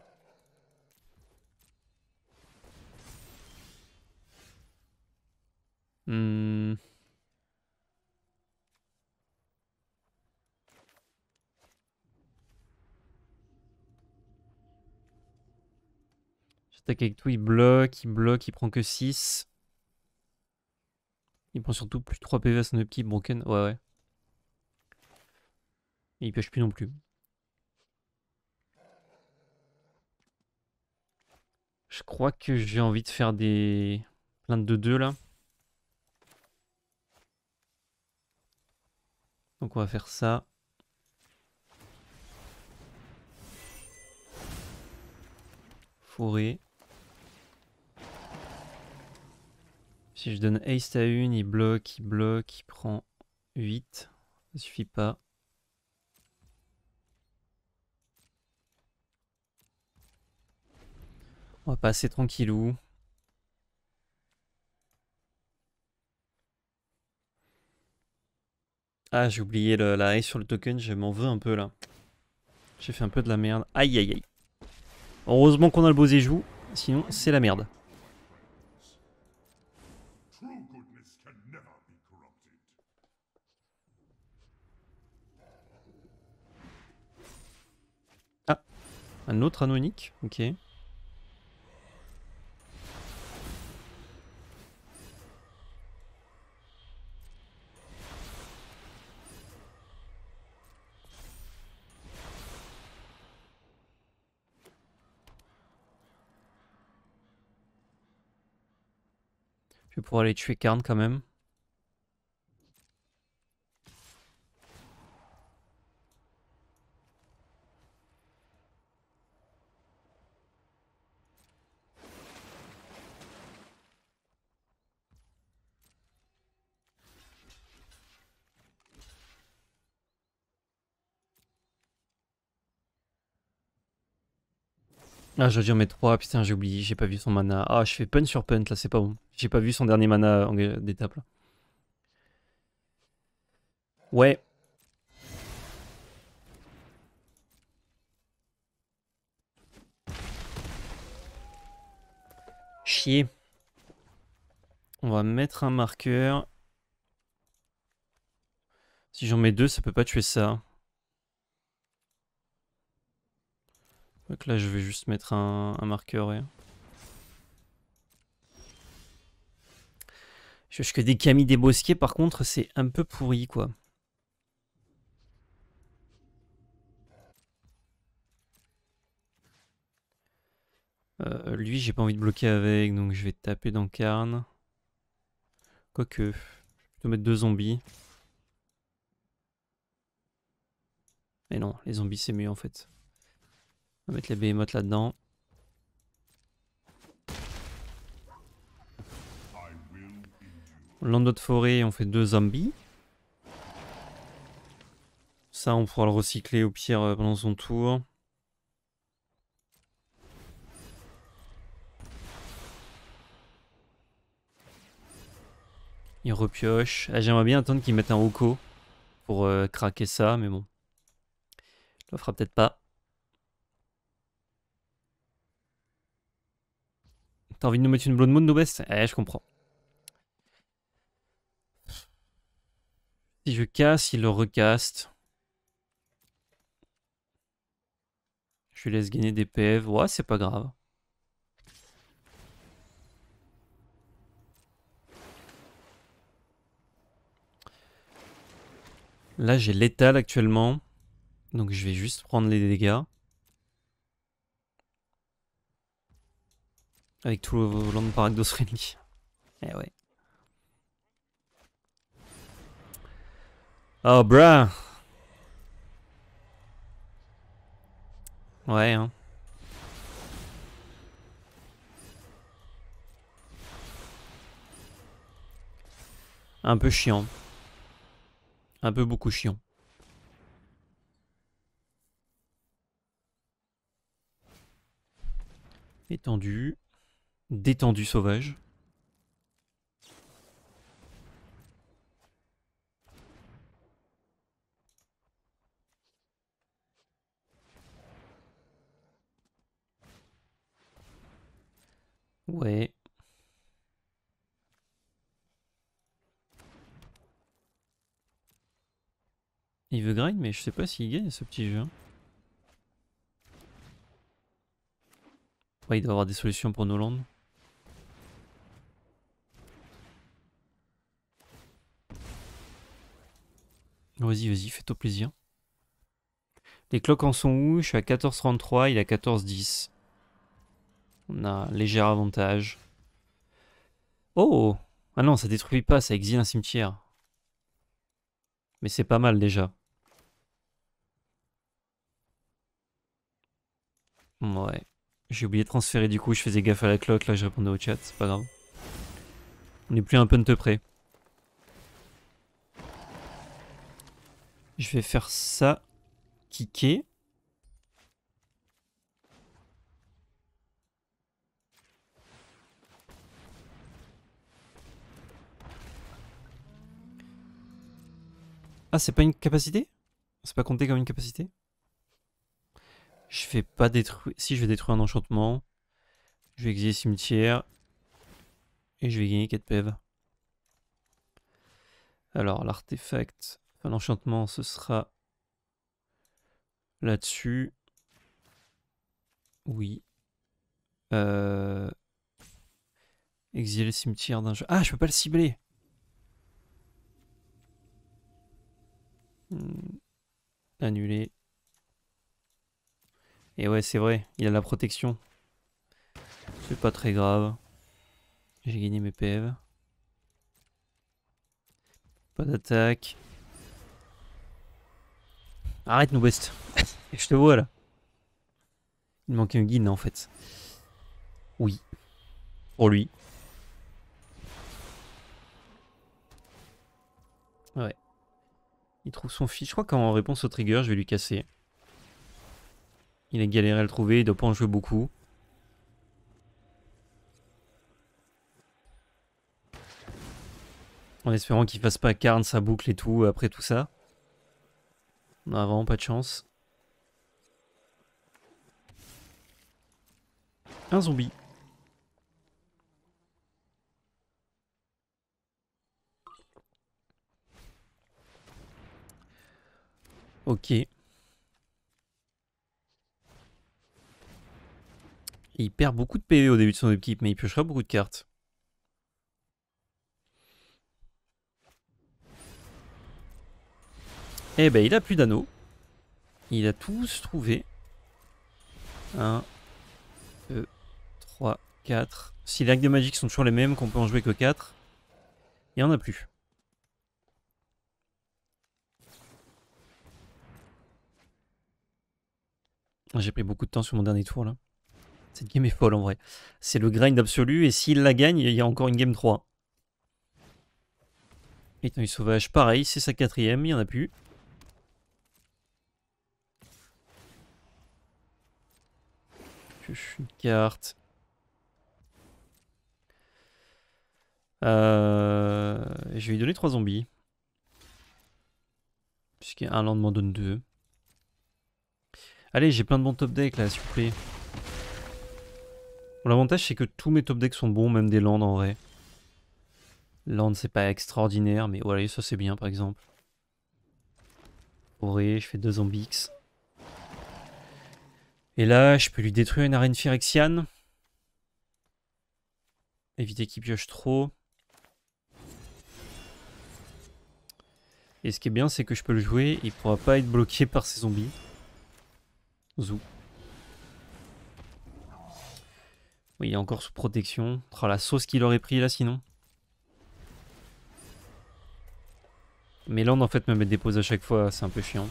J'attaque avec tout, il bloque, il prend que 6. Il prend surtout plus 3 PV à son upkeep, broken. Ouais, ouais. Et il pêche plus non plus. Je crois que j'ai envie de faire des plaintes de 2 là. Donc on va faire ça. Forêt. Si je donne haste à une, il bloque, il prend 8. Ça suffit pas. On va passer tranquillou. Ah, j'ai oublié la haste sur le token, je m'en veux un peu là. J'ai fait un peu de la merde. Aïe aïe aïe. Heureusement qu'on a le beau joue, sinon c'est la merde. Un autre anneau unique? Ok. Je vais pouvoir aller tuer Karn quand même. Ah, j'aurais dû en mettre 3. Putain, j'ai oublié, j'ai pas vu son mana. Ah, je fais punt sur punt là, c'est pas bon. J'ai pas vu son dernier mana d'étape là. Ouais. Chier. On va mettre un marqueur. Si j'en mets 2, ça peut pas tuer ça. Donc là, je vais juste mettre un marqueur. Ouais. Je cherche que des Kami des bosquets, par contre, c'est un peu pourri quoi. Lui, j'ai pas envie de bloquer avec, donc je vais taper dans Karn. Quoique, je vais plutôt mettre 2 zombies. Mais non, les zombies c'est mieux en fait. On va mettre les behemoths là-dedans. Landau de forêt, on fait 2 zombies. Ça, on pourra le recycler au pire pendant son tour. Il repioche. Ah, j'aimerais bien attendre qu'il mette un Oko pour craquer ça, mais bon. Il le fera peut-être pas. T'as envie de nous mettre une Blood Moon, Nobest? Eh, je comprends. Si je casse, il le recaste. Je lui laisse gagner des PV. Ouais, c'est pas grave. Là, j'ai l'étal actuellement. Donc, je vais juste prendre les dégâts. Avec tout le land Paragdos friendly. Eh ouais. Oh, bruh. Ouais, hein. Un peu chiant. Un peu beaucoup chiant. Étendu. Détendu sauvage. Ouais. Il veut grind, mais je sais pas s'il gagne ce petit jeu. Ouais, il doit avoir des solutions pour nos landes. Vas-y, vas-y, fais-toi plaisir. Les cloques en sont où? Je suis à 14,33, il est à 14,10. On a un léger avantage. Oh! Ah non, ça détruit pas, ça exile un cimetière. Mais c'est pas mal déjà. Ouais. J'ai oublié de transférer du coup, je faisais gaffe à la cloque, là je répondais au chat, c'est pas grave. On est plus un punt près. Je vais faire ça. Kicker. Ah, c'est pas une capacité? C'est pas compté comme une capacité? Je vais pas détruire... Si, je vais détruire un enchantement. Je vais exiler cimetière. Et je vais gagner 4 PV. Alors, l'artefact... Enfin, l'enchantement, ce sera... là-dessus. Oui. Exiler le cimetière d'un jeu. Ah, je peux pas le cibler. Annuler. Et ouais, c'est vrai, il a la protection. C'est pas très grave. J'ai gagné mes PV. Pas d'attaque. Arrête, Noubest. Je te vois là. Il me manque un guin en fait. Oui. Pour lui. Ouais. Il trouve son fils. Je crois qu'en réponse au trigger, je vais lui casser. Il a galéré à le trouver, il doit pas en jouer beaucoup. En espérant qu'il fasse pas Karn, sa boucle et tout après tout ça. On a vraiment pas de chance. Un zombie. Ok. Et il perd beaucoup de PV au début de son équipe, mais il piochera beaucoup de cartes. Eh ben, il a plus d'anneaux. Il a tous trouvé. 1, 2, 3, 4. Si les règles de Magic sont toujours les mêmes, qu'on peut en jouer que 4, il n'y en a plus. J'ai pris beaucoup de temps sur mon dernier tour là. Cette game est folle en vrai. C'est le grind absolu et s'il la gagne, il y a encore une game 3. Étendue sauvage, pareil, c'est sa 4ème, il n'y en a plus. Pioche une carte. Je vais lui donner 3 zombies. Puisqu'un land m'en donne 2. Allez, j'ai plein de bons top decks là, s'il vous plaît. Bon, l'avantage c'est que tous mes top decks sont bons, même des lands en vrai. Land c'est pas extraordinaire, mais voilà, ça c'est bien par exemple. Forêt, je fais 2 zombies. Et là, je peux lui détruire une arène phyrexiane. Éviter qu'il pioche trop. Et ce qui est bien, c'est que je peux le jouer, il pourra pas être bloqué par ces zombies. Zou. Oui, il est encore sous protection. Oh, la sauce qu'il aurait pris là sinon. Mais Land en fait me met des pauses à chaque fois, c'est un peu chiant.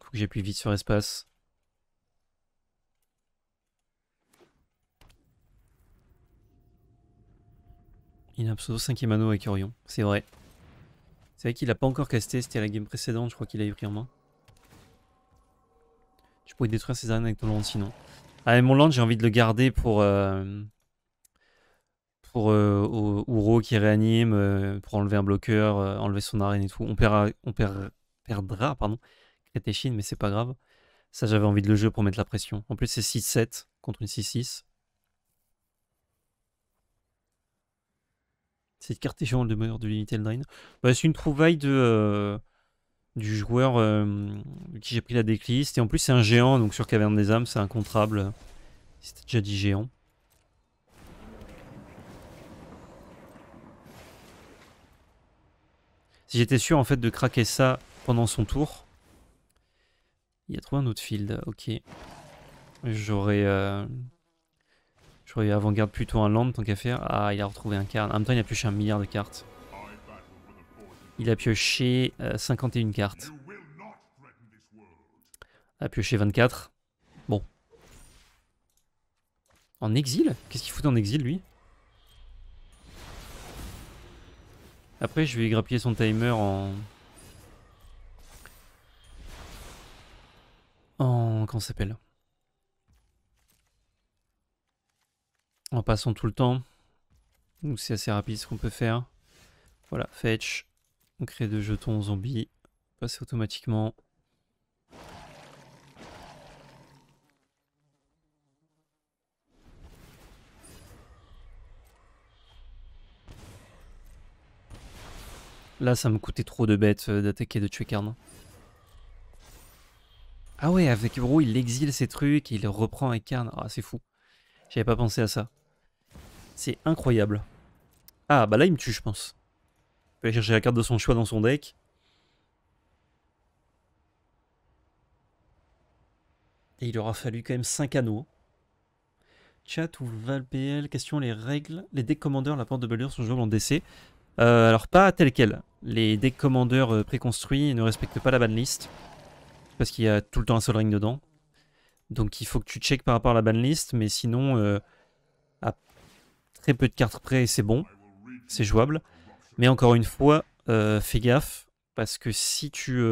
Faut que j'appuie vite sur espace. Il a un pseudo 5ème anneau avec Orion, c'est vrai. C'est vrai qu'il a pas encore casté, c'était la game précédente, je crois qu'il avait pris en main. Tu pourrais détruire ces arènes avec ton land sinon. Ah mais mon land j'ai envie de le garder pour Uro qui réanime, pour enlever un bloqueur, enlever son arène et tout. Perdra, pardon, Crétéchine, mais c'est pas grave. Ça j'avais envie de le jouer pour mettre la pression. En plus c'est 6-7 contre une 6-6. Cette carte est en demeure de l'unité Eldraine. Bah, c'est une trouvaille du joueur de qui j'ai pris la decklist. Et en plus c'est un géant, donc sur Caverne des âmes c'est incontrable. C'était déjà dit géant. Si j'étais sûr en fait de craquer ça pendant son tour. Il a trouvé un autre field, ok. J'aurais avant-garde plutôt un land tant qu'à faire. Ah, il a retrouvé un card. En même temps, il a pioché 1 milliard de cartes. Il a pioché 51 cartes. Il a pioché 24. Bon. En exil? Qu'est-ce qu'il fout en exil, lui? Après, je vais grappiller son timer en... Comment ça s'appelle? En passant tout le temps. Donc c'est assez rapide ce qu'on peut faire. Voilà, fetch. On crée 2 jetons zombies. Passer automatiquement. Là, ça me coûtait trop de bêtes d'attaquer de tuer Karn. Ah ouais, avec Uro, il exile ses trucs et il les reprend avec Karn. Ah, c'est fou. J'avais pas pensé à ça. C'est incroyable. Ah, bah là, il me tue, je pense. Il peut aller chercher la carte de son choix dans son deck. Et il aura fallu quand même 5 anneaux. Chat ou ValPL, question les règles. Les decks commandeurs, la porte de Baldur sont jouables en DC. Alors, pas tel quel. Les decks commandeurs préconstruits ne respectent pas la banlist. Parce qu'il y a tout le temps un Sol Ring dedans. Donc, il faut que tu check par rapport à la banlist. Mais sinon, à très peu de cartes près, c'est bon. C'est jouable. Mais encore une fois, fais gaffe. Parce que si tu...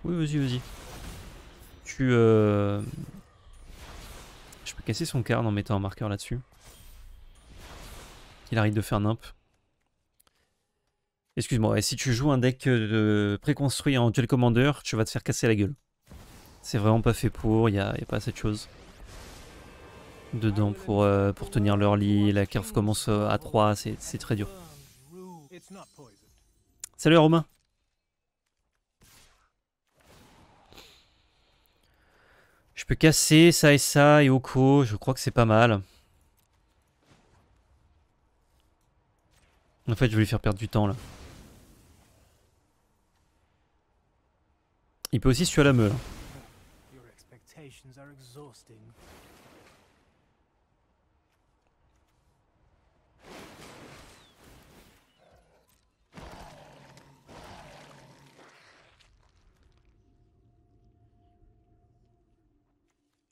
Oui, vas-y, vas-y. Je peux casser son card en mettant un marqueur là-dessus. Il arrive de faire nimp. Excuse-moi, et si tu joues un deck préconstruit en Duel Commander, tu vas te faire casser la gueule. C'est vraiment pas fait pour, il y a pas assez de choses dedans pour tenir l'early. La curve commence à 3, c'est très dur. Salut Romain. Je peux casser ça et Oko, je crois que c'est pas mal. En fait, je vais lui faire perdre du temps là. Il peut aussi se tuer à la meule.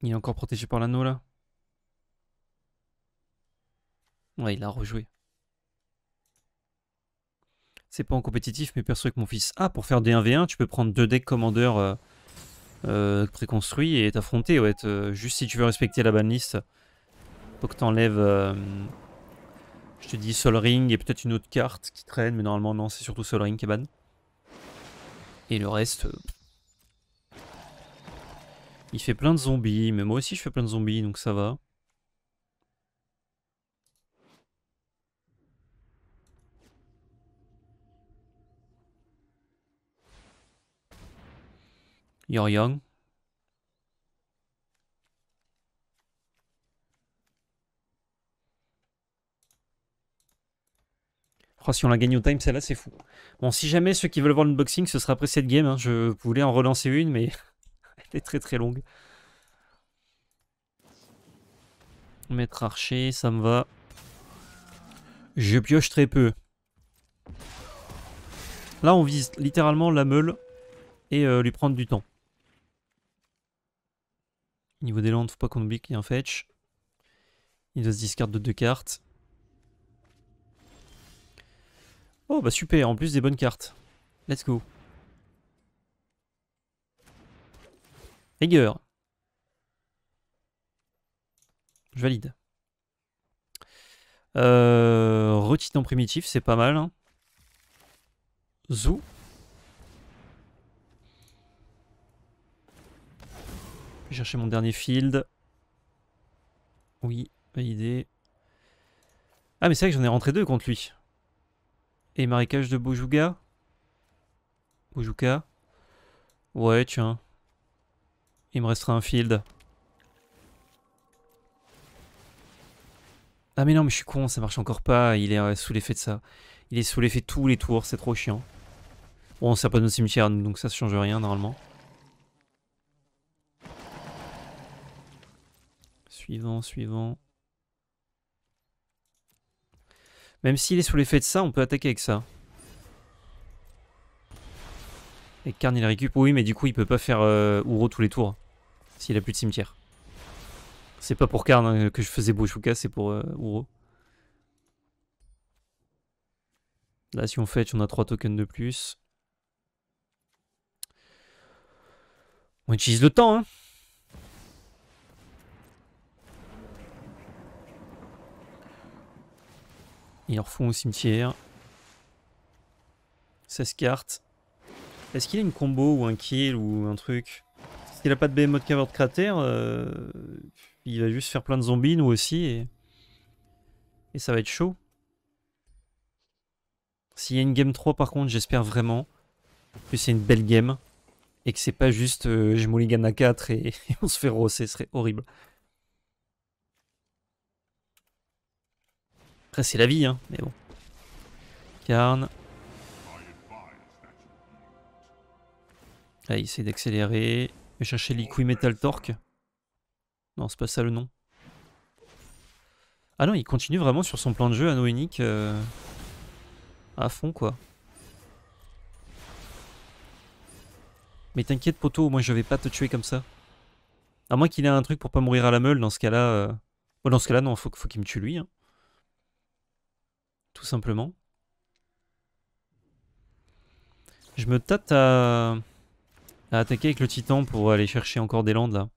Il est encore protégé par l'anneau là. Ouais, il a rejoué. C'est pas en compétitif, mais perso avec mon fils. Ah, pour faire des 1v1, tu peux prendre 2 decks commandeurs préconstruits et t'affronter. Ouais, juste si tu veux respecter la banlist, faut que t'enlèves, je te dis, Sol Ring et peut-être une autre carte qui traîne, mais normalement non, c'est surtout Sol Ring qui est ban. Et le reste, il fait plein de zombies, mais moi aussi je fais plein de zombies, donc ça va. You're young. Oh, si on la gagne au time, celle-là, c'est fou. Bon, si jamais ceux qui veulent voir l'unboxing, ce sera après cette game. Hein. Je voulais en relancer une, mais elle est très très longue. Mettre archer, ça me va. Je pioche très peu. Là, on vise littéralement la meule et lui prendre du temps. Niveau des landes, faut pas qu'on oublie qu'il y a un fetch. Il doit se discard de 2 cartes. Oh bah super, en plus des bonnes cartes. Let's go. Rigueur. Je valide. Retitan primitif, c'est pas mal. Hein. Zou. Je vais chercher mon dernier field. Oui, validé. Ah mais c'est vrai que j'en ai rentré 2 contre lui. Et marécage de Bojuga. Bojuka. Ouais, tiens. Il me restera un field. Ah mais non, mais je suis con, ça marche encore pas. Il est sous l'effet de ça. Il est sous l'effet de tous les tours, c'est trop chiant. Bon, c'est pas notre cimetière, donc ça change rien normalement. Suivant, suivant. Même s'il est sous l'effet de ça, on peut attaquer avec ça. Et Karn il récupère. Oui, mais du coup il peut pas faire Uro tous les tours. S'il a plus de cimetière. C'est pas pour Karn hein, que je faisais Boshuka, c'est pour Uro. Là, si on fetch, on a 3 tokens de plus. On utilise le temps, hein. Ils leur font au cimetière. 16 cartes. Est-ce qu'il a une combo ou un kill ou un truc? S'il a pas de Behemoth Cavern Crater, il va juste faire plein de zombies, nous aussi, et ça va être chaud. S'il y a une game 3 par contre, j'espère vraiment que c'est une belle game. Et que c'est pas juste je mulligan à 4 et on se fait rosser, ce serait horrible. Après c'est la vie, hein, mais bon. Karn. Ah, il essaie d'accélérer. Il va chercher Liquid Metal Torque. Non, c'est pas ça le nom. Ah non, il continue vraiment sur son plan de jeu anneau unique à fond quoi. Mais t'inquiète poto, moi je vais pas te tuer comme ça. À moins qu'il ait un truc pour pas mourir à la meule, dans ce cas-là... Oh, dans ce cas-là, non, faut qu'il me tue lui. Hein. Tout simplement. Je me tâte à attaquer avec le titan pour aller chercher encore des landes là.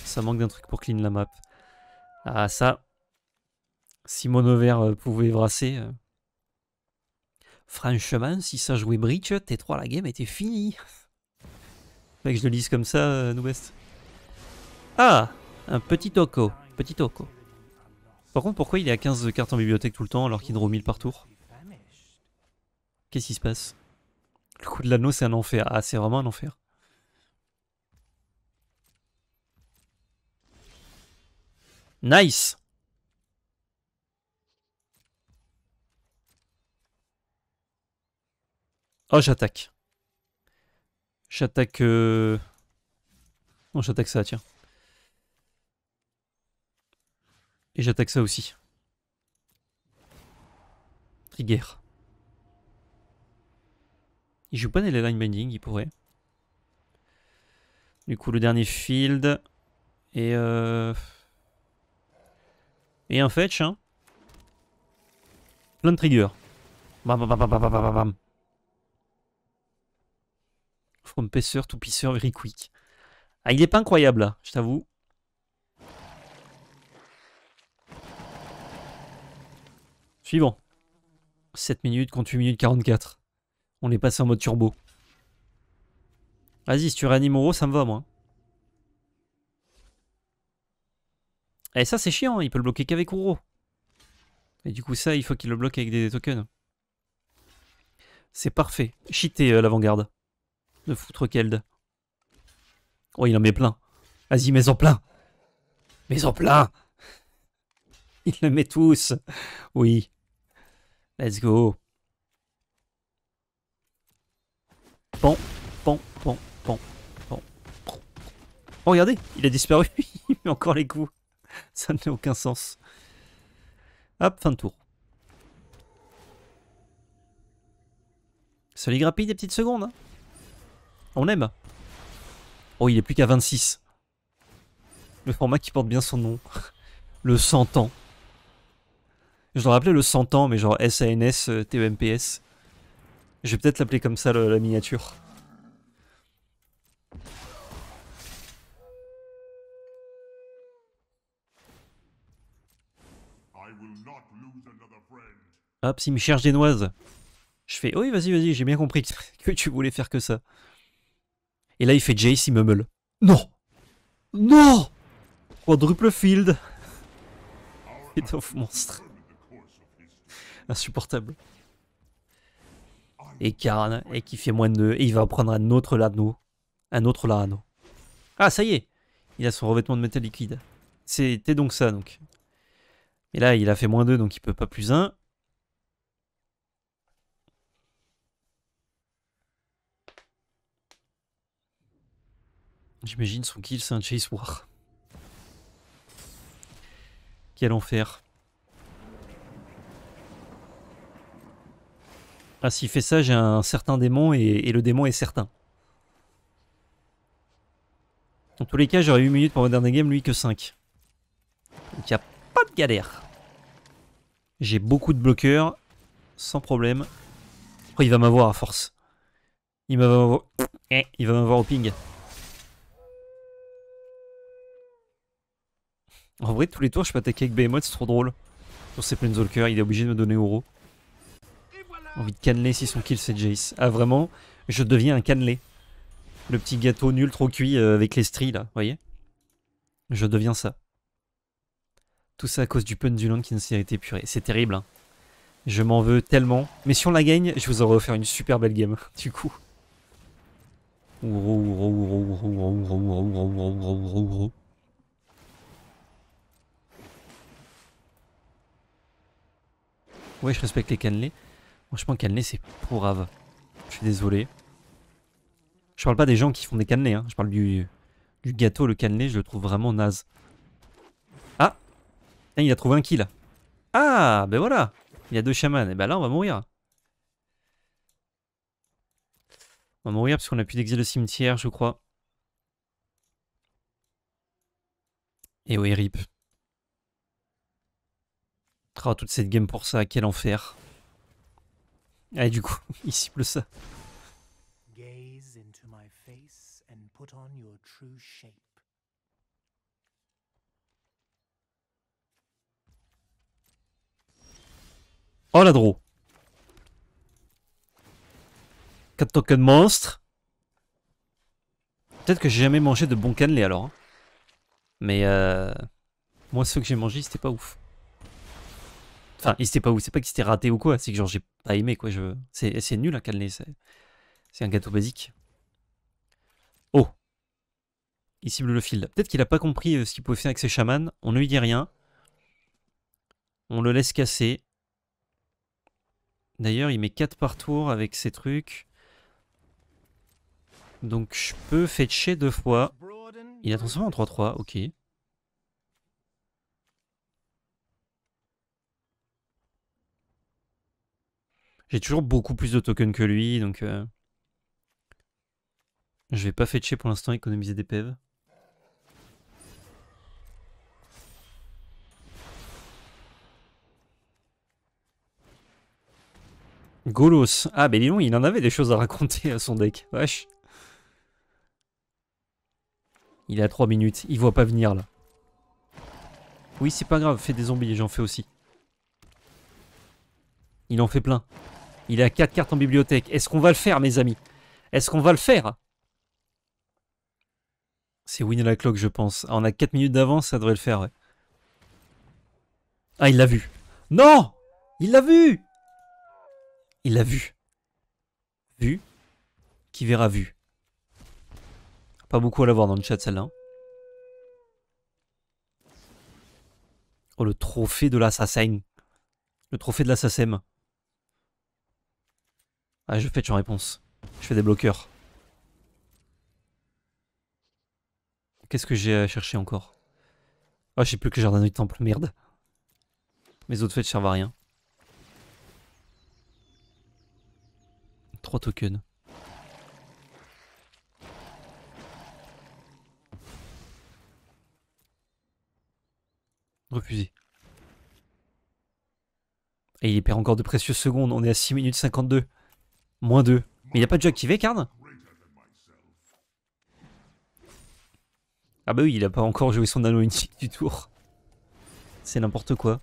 Ça manque d'un truc pour clean la map. Ah ça... Si Monover pouvait brasser... Franchement, si ça jouait Breach, T3 la game était finie. Fait que je le lise comme ça, Noubest. Ah, un petit Toco. Petit Toco. Par contre, pourquoi il est à 15 cartes en bibliothèque tout le temps alors qu'il draw 1000 par tour? Qu'est-ce qui se passe? Le coup de l'anneau, c'est un enfer. Ah, c'est vraiment un enfer. Nice! Oh, j'attaque. J'attaque... Non, j'attaque ça, tiens. Et j'attaque ça aussi. Trigger. Il joue pas les line binding, il pourrait. Du coup, le dernier field. Et un fetch, hein. Plein de triggers. Bam bam bam bam bam bam bam. From Pacer to Pisser very quick. Ah, il est pas incroyable là, je t'avoue. Suivant. 7 minutes contre 8 minutes 44. On est passé en mode turbo. Vas-y, si tu réanimes Oro, ça me va, moi. Et ça, c'est chiant, il peut le bloquer qu'avec Oro. Et du coup, ça, il faut qu'il le bloque avec des tokens. C'est parfait. Cheaté, l'avant-garde. De foutre Keld. Oh, il en met plein. Vas-y, mets-en plein. Mets-en plein. Il le met tous. Oui. Let's go. Pan, pan, pan, pan, pan. Oh, regardez, il a disparu. Il met encore les coups. Ça n'a aucun sens. Hop, fin de tour. Ça les grappille des petites secondes. Hein. On aime. Oh, il est plus qu'à 26. Le format qui porte bien son nom. Le 100 ans. Je dois rappeler le 100 ans, mais genre SANS, TEMPS. Je vais peut-être l'appeler comme ça, la miniature. Hop, s'il me cherche des noises. Je fais, oui, vas-y, vas-y, j'ai bien compris que tu voulais faire que ça. Et là, il fait Jace, il me meule. Non! Non! Quadruple field. C'est un monstre. Insupportable. Et Karn, et qui fait moins de 2. Et il va prendre un autre Lano. Un autre Lano. Ah, ça y est! Il a son revêtement de métal liquide. C'était donc ça, donc. Et là, il a fait moins 2, donc il peut pas plus 1. J'imagine son kill, c'est un Chase War. Quel enfer. Ah, s'il fait ça, j'ai un certain démon et le démon est certain. Dans tous les cas, j'aurais 8 minutes pour Modern Game, lui que 5. Donc il n'y a pas de galère. J'ai beaucoup de bloqueurs, sans problème. Oh, il va m'avoir à force. Il va m'avoir au ping. En vrai, tous les tours, je peux attaquer avec Behemoth, c'est trop drôle. Sur ses Planeswalkers, il est obligé de me donner Oro. Envie de canneler si son kill c'est Jace. Ah vraiment, je deviens un cannelé. Le petit gâteau nul trop cuit avec les stries là, vous voyez? Je deviens ça. Tout ça à cause du pun du land qui ne s'est été épuré. C'est terrible. Hein. Je m'en veux tellement. Mais si on la gagne, je vous aurais offert une super belle game, du coup. Ouais, je respecte les cannelés. Franchement, cannelé, c'est pourrave. Je suis désolé. Je parle pas des gens qui font des cannelés, hein. Je parle du gâteau, le cannelé, je le trouve vraiment naze. Ah, il a trouvé un kill. Ah, ben voilà. Il y a 2 chamans. Et ben là, on va mourir. On va mourir parce qu'on a plus d'exil au cimetière, je crois. Et oui, rip. Oh, toute cette game pour ça, quel enfer. Ah, et du coup, il cible ça. Gaze into my face and put on your true shape. Oh, la draw. 4 tokens monstres. Peut-être que j'ai jamais mangé de bons cannelés alors. Hein. Mais moi, ceux que j'ai mangés, c'était pas ouf. Enfin, c'était pas ouf. C'est pas que c'était raté ou quoi. C'est que genre, j'ai pas aimé quoi. C'est nul un cannelé. C'est un gâteau basique. Oh. Il cible le field. Peut-être qu'il a pas compris ce qu'il pouvait faire avec ses chamans. On ne lui dit rien. On le laisse casser. D'ailleurs, il met 4 par tour avec ses trucs. Donc je peux fetcher 2 fois. Il a transformé en 3-3, ok. J'ai toujours beaucoup plus de tokens que lui, donc je vais pas fetcher pour l'instant, économiser des PEV. Golos. Ah, mais dis donc, il en avait des choses à raconter à son deck. Wesh. Il est à 3 minutes, il voit pas venir là. Oui, c'est pas grave, fais des zombies, j'en fais aussi. Il en fait plein. Il est à 4 cartes en bibliothèque. Est-ce qu'on va le faire, mes amis? Est-ce qu'on va le faire? C'est win à la clock, je pense. Ah, on a 4 minutes d'avance, ça devrait le faire, ouais. Ah, il l'a vu. Non! Il l'a vu! Il l'a vu. Vu. Qui verra vu. Pas beaucoup à l'avoir dans le chat, celle-là. Oh, le trophée de l'assassin. Le trophée de l'assassin. Ah, je fais en réponse. Je fais des bloqueurs. Qu'est-ce que j'ai à chercher encore? Ah, je sais plus que jardin du temple, merde. Mes autres fêtes servent à rien. 3 tokens. Refusé. Et il perd encore de précieuses secondes. On est à 6 minutes 52. Moins 2. Mais il a pas de jeu activé, Karn? Ah bah oui, il a pas encore joué son anneau unique du tour. C'est n'importe quoi.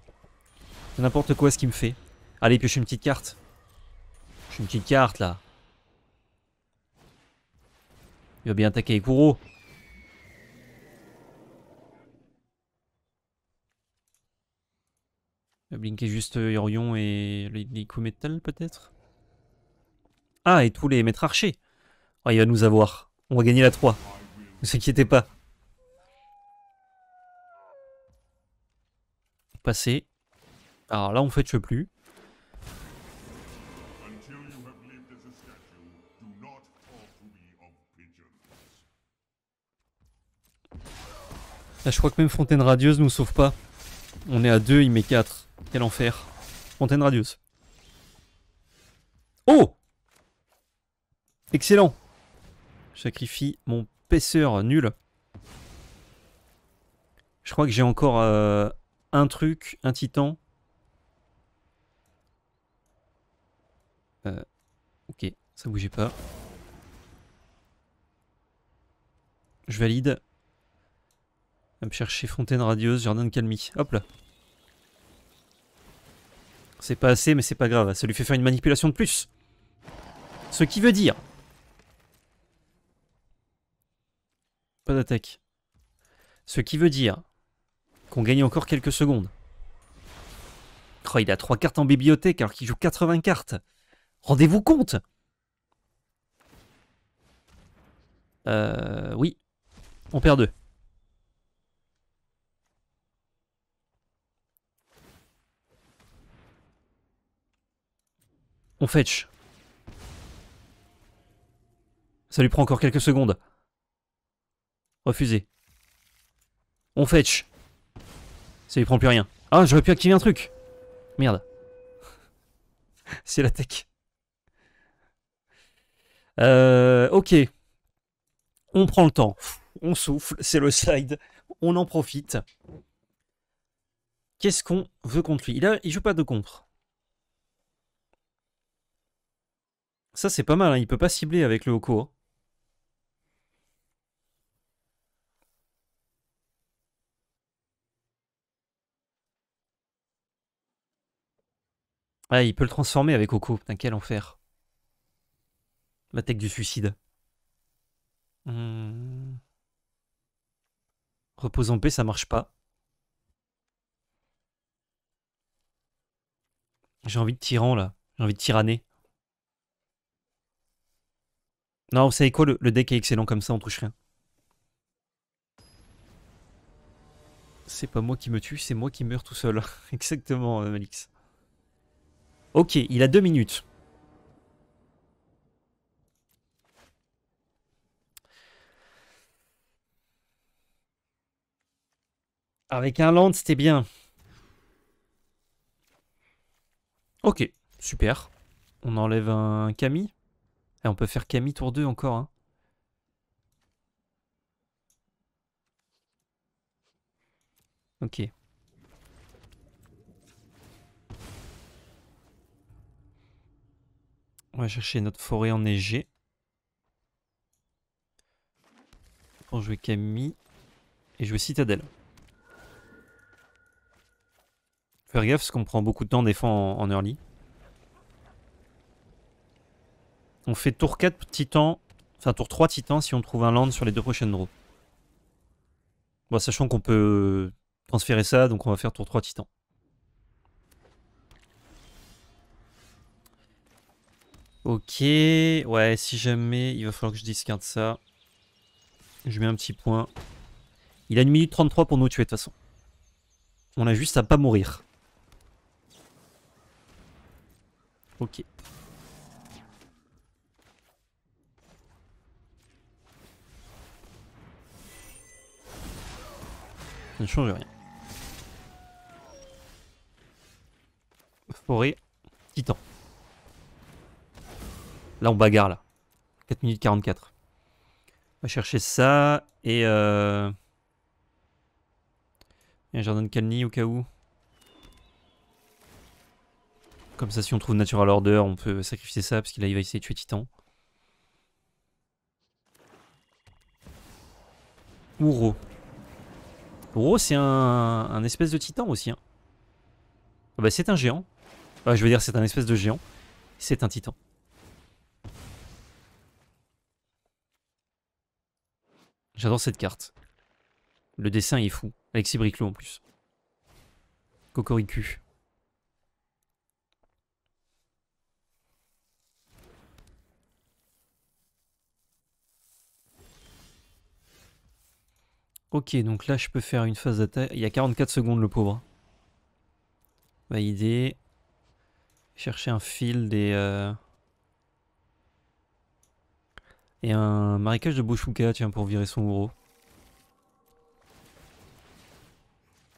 C'est n'importe quoi ce qu'il me fait. Allez, pioche une petite carte. Pioche une petite carte, là. Il va bien attaquer avec Kuro. Il va blinker juste Yorion et l'Ico Metal, peut-être. Ah, et tous les maîtres archers. Oh, il va nous avoir. On va gagner la 3. Ne vous inquiétez pas. Passer. Alors là, on fetche plus. Là, je crois que même Fontaine Radieuse nous sauve pas. On est à 2, il met 4. Quel enfer. Fontaine Radieuse. Oh! Excellent. Je sacrifie mon paisseur nul. Je crois que j'ai encore un truc, un titan. Ok, ça bougeait pas. Je valide. Va me chercher Fontaine Radieuse, Jardin de Calmie. Hop là. C'est pas assez, mais c'est pas grave. Ça lui fait faire une manipulation de plus. Ce qui veut dire... Pas d'attaque. Ce qui veut dire qu'on gagne encore quelques secondes. Oh, il a 3 cartes en bibliothèque alors qu'il joue 80 cartes. Rendez-vous compte. Oui. On perd 2. On fetch. Ça lui prend encore quelques secondes. Refusé. On fetch. Ça lui prend plus rien. Ah, j'aurais pu activer un truc. Merde. C'est la tech. Ok. On prend le temps. On souffle. C'est le slide. On en profite. Qu'est-ce qu'on veut contre lui? Il joue pas de contre. Ça, c'est pas mal. Hein. Il peut pas cibler avec le Hoko. Hein. Ah, il peut le transformer avec Hoko. Putain, quel enfer. La tech du suicide. Repose en paix, ça marche pas. J'ai envie de tyran, là. J'ai envie de tyranner. Non, vous savez quoi, le deck est excellent comme ça, on touche rien. C'est pas moi qui me tue, c'est moi qui meurs tout seul. Exactement, Malix. Ok, il a 2 minutes. Avec un land, c'était bien. Ok, super. On enlève un Camille. Et on peut faire Camille tour 2 encore. Hein. Ok. On va chercher notre forêt enneigée. Pour jouer Camille. Et jouer Citadelle. Faire gaffe parce qu'on prend beaucoup de temps des fois en early. On fait tour 4 titan. Enfin tour 3 titan si on trouve un land sur les 2 prochaines draws. Bon, sachant qu'on peut transférer ça, donc on va faire tour 3 titan. Ok, ouais, si jamais, il va falloir que je discarde ça. Je mets un petit point. Il a 1 minute 33 pour nous tuer de toute façon. On a juste à pas mourir. Ok. Ça ne change rien. Forêt, titan. Là on bagarre là. 4 minutes 44. On va chercher ça et un jardin de Kalni au cas où. Comme ça si on trouve Natural Order, on peut sacrifier ça parce qu'il va essayer de tuer Titan. Uro. Uro c'est un espèce de titan aussi. Hein. Ah bah c'est un géant. Ah, je veux dire c'est un espèce de géant. C'est un titan. J'adore cette carte. Le dessin est fou. Alexis Briclot en plus. Cocoricu. Ok, donc là je peux faire une phase d'attaque. Il y a 44 secondes le pauvre. Valider. Chercher un field et un marécage de Boshuka, tiens, pour virer son Uro.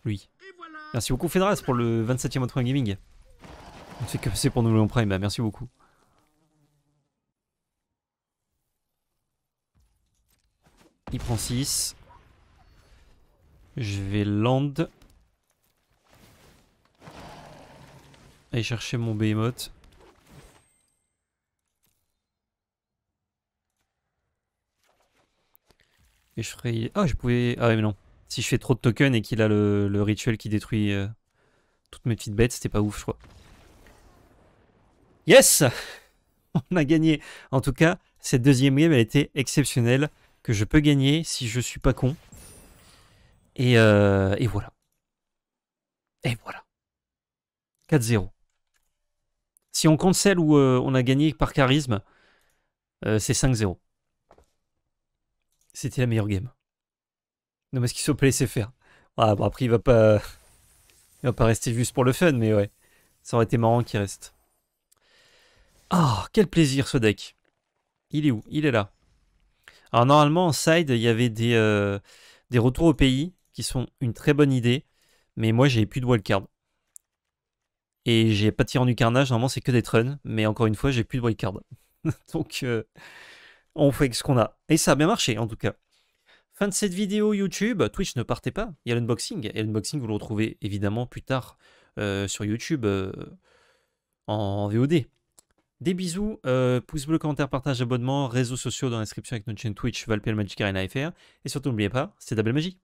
Lui. Merci beaucoup Fedras pour le 27e mois de Prime Gaming. On ne fait que passer pour nous le Prime, bah merci beaucoup. Il prend 6. Je vais land. Aller chercher mon Behemoth. Et je ferai... Ah, je pouvais... Ah ouais, mais non. Si je fais trop de tokens et qu'il a le rituel qui détruit toutes mes petites bêtes, c'était pas ouf, je crois. Yes! On a gagné. En tout cas, cette deuxième game, elle était exceptionnelle. Que je peux gagner si je suis pas con. Et voilà. Et voilà. 4-0. Si on compte celle où on a gagné par charisme, c'est 5-0. C'était la meilleure game. Non, mais est-ce qu'il se peut laisser faire? Ah, bon, après, il va pas rester juste pour le fun, mais ouais. Ça aurait été marrant qu'il reste. Ah, quel plaisir ce deck. Il est où? Il est là. Alors normalement en side, il y avait des retours au pays qui sont une très bonne idée, mais moi j'ai plus de wildcard. Et j'ai pas de tyran du carnage, normalement c'est que des truns, mais encore une fois j'ai plus de wildcard. Donc on fait ce qu'on a. Et ça a bien marché en tout cas. Fin de cette vidéo YouTube. Twitch, ne partez pas, il y a l'unboxing. Et l'unboxing vous le retrouvez évidemment plus tard sur YouTube en VOD. Des bisous, pouce bleu, commentaire, partage, abonnement, réseaux sociaux dans la description avec notre chaîne Twitch, Valpel Magic Arena FR. Et surtout n'oubliez pas, c'est de la belle magie.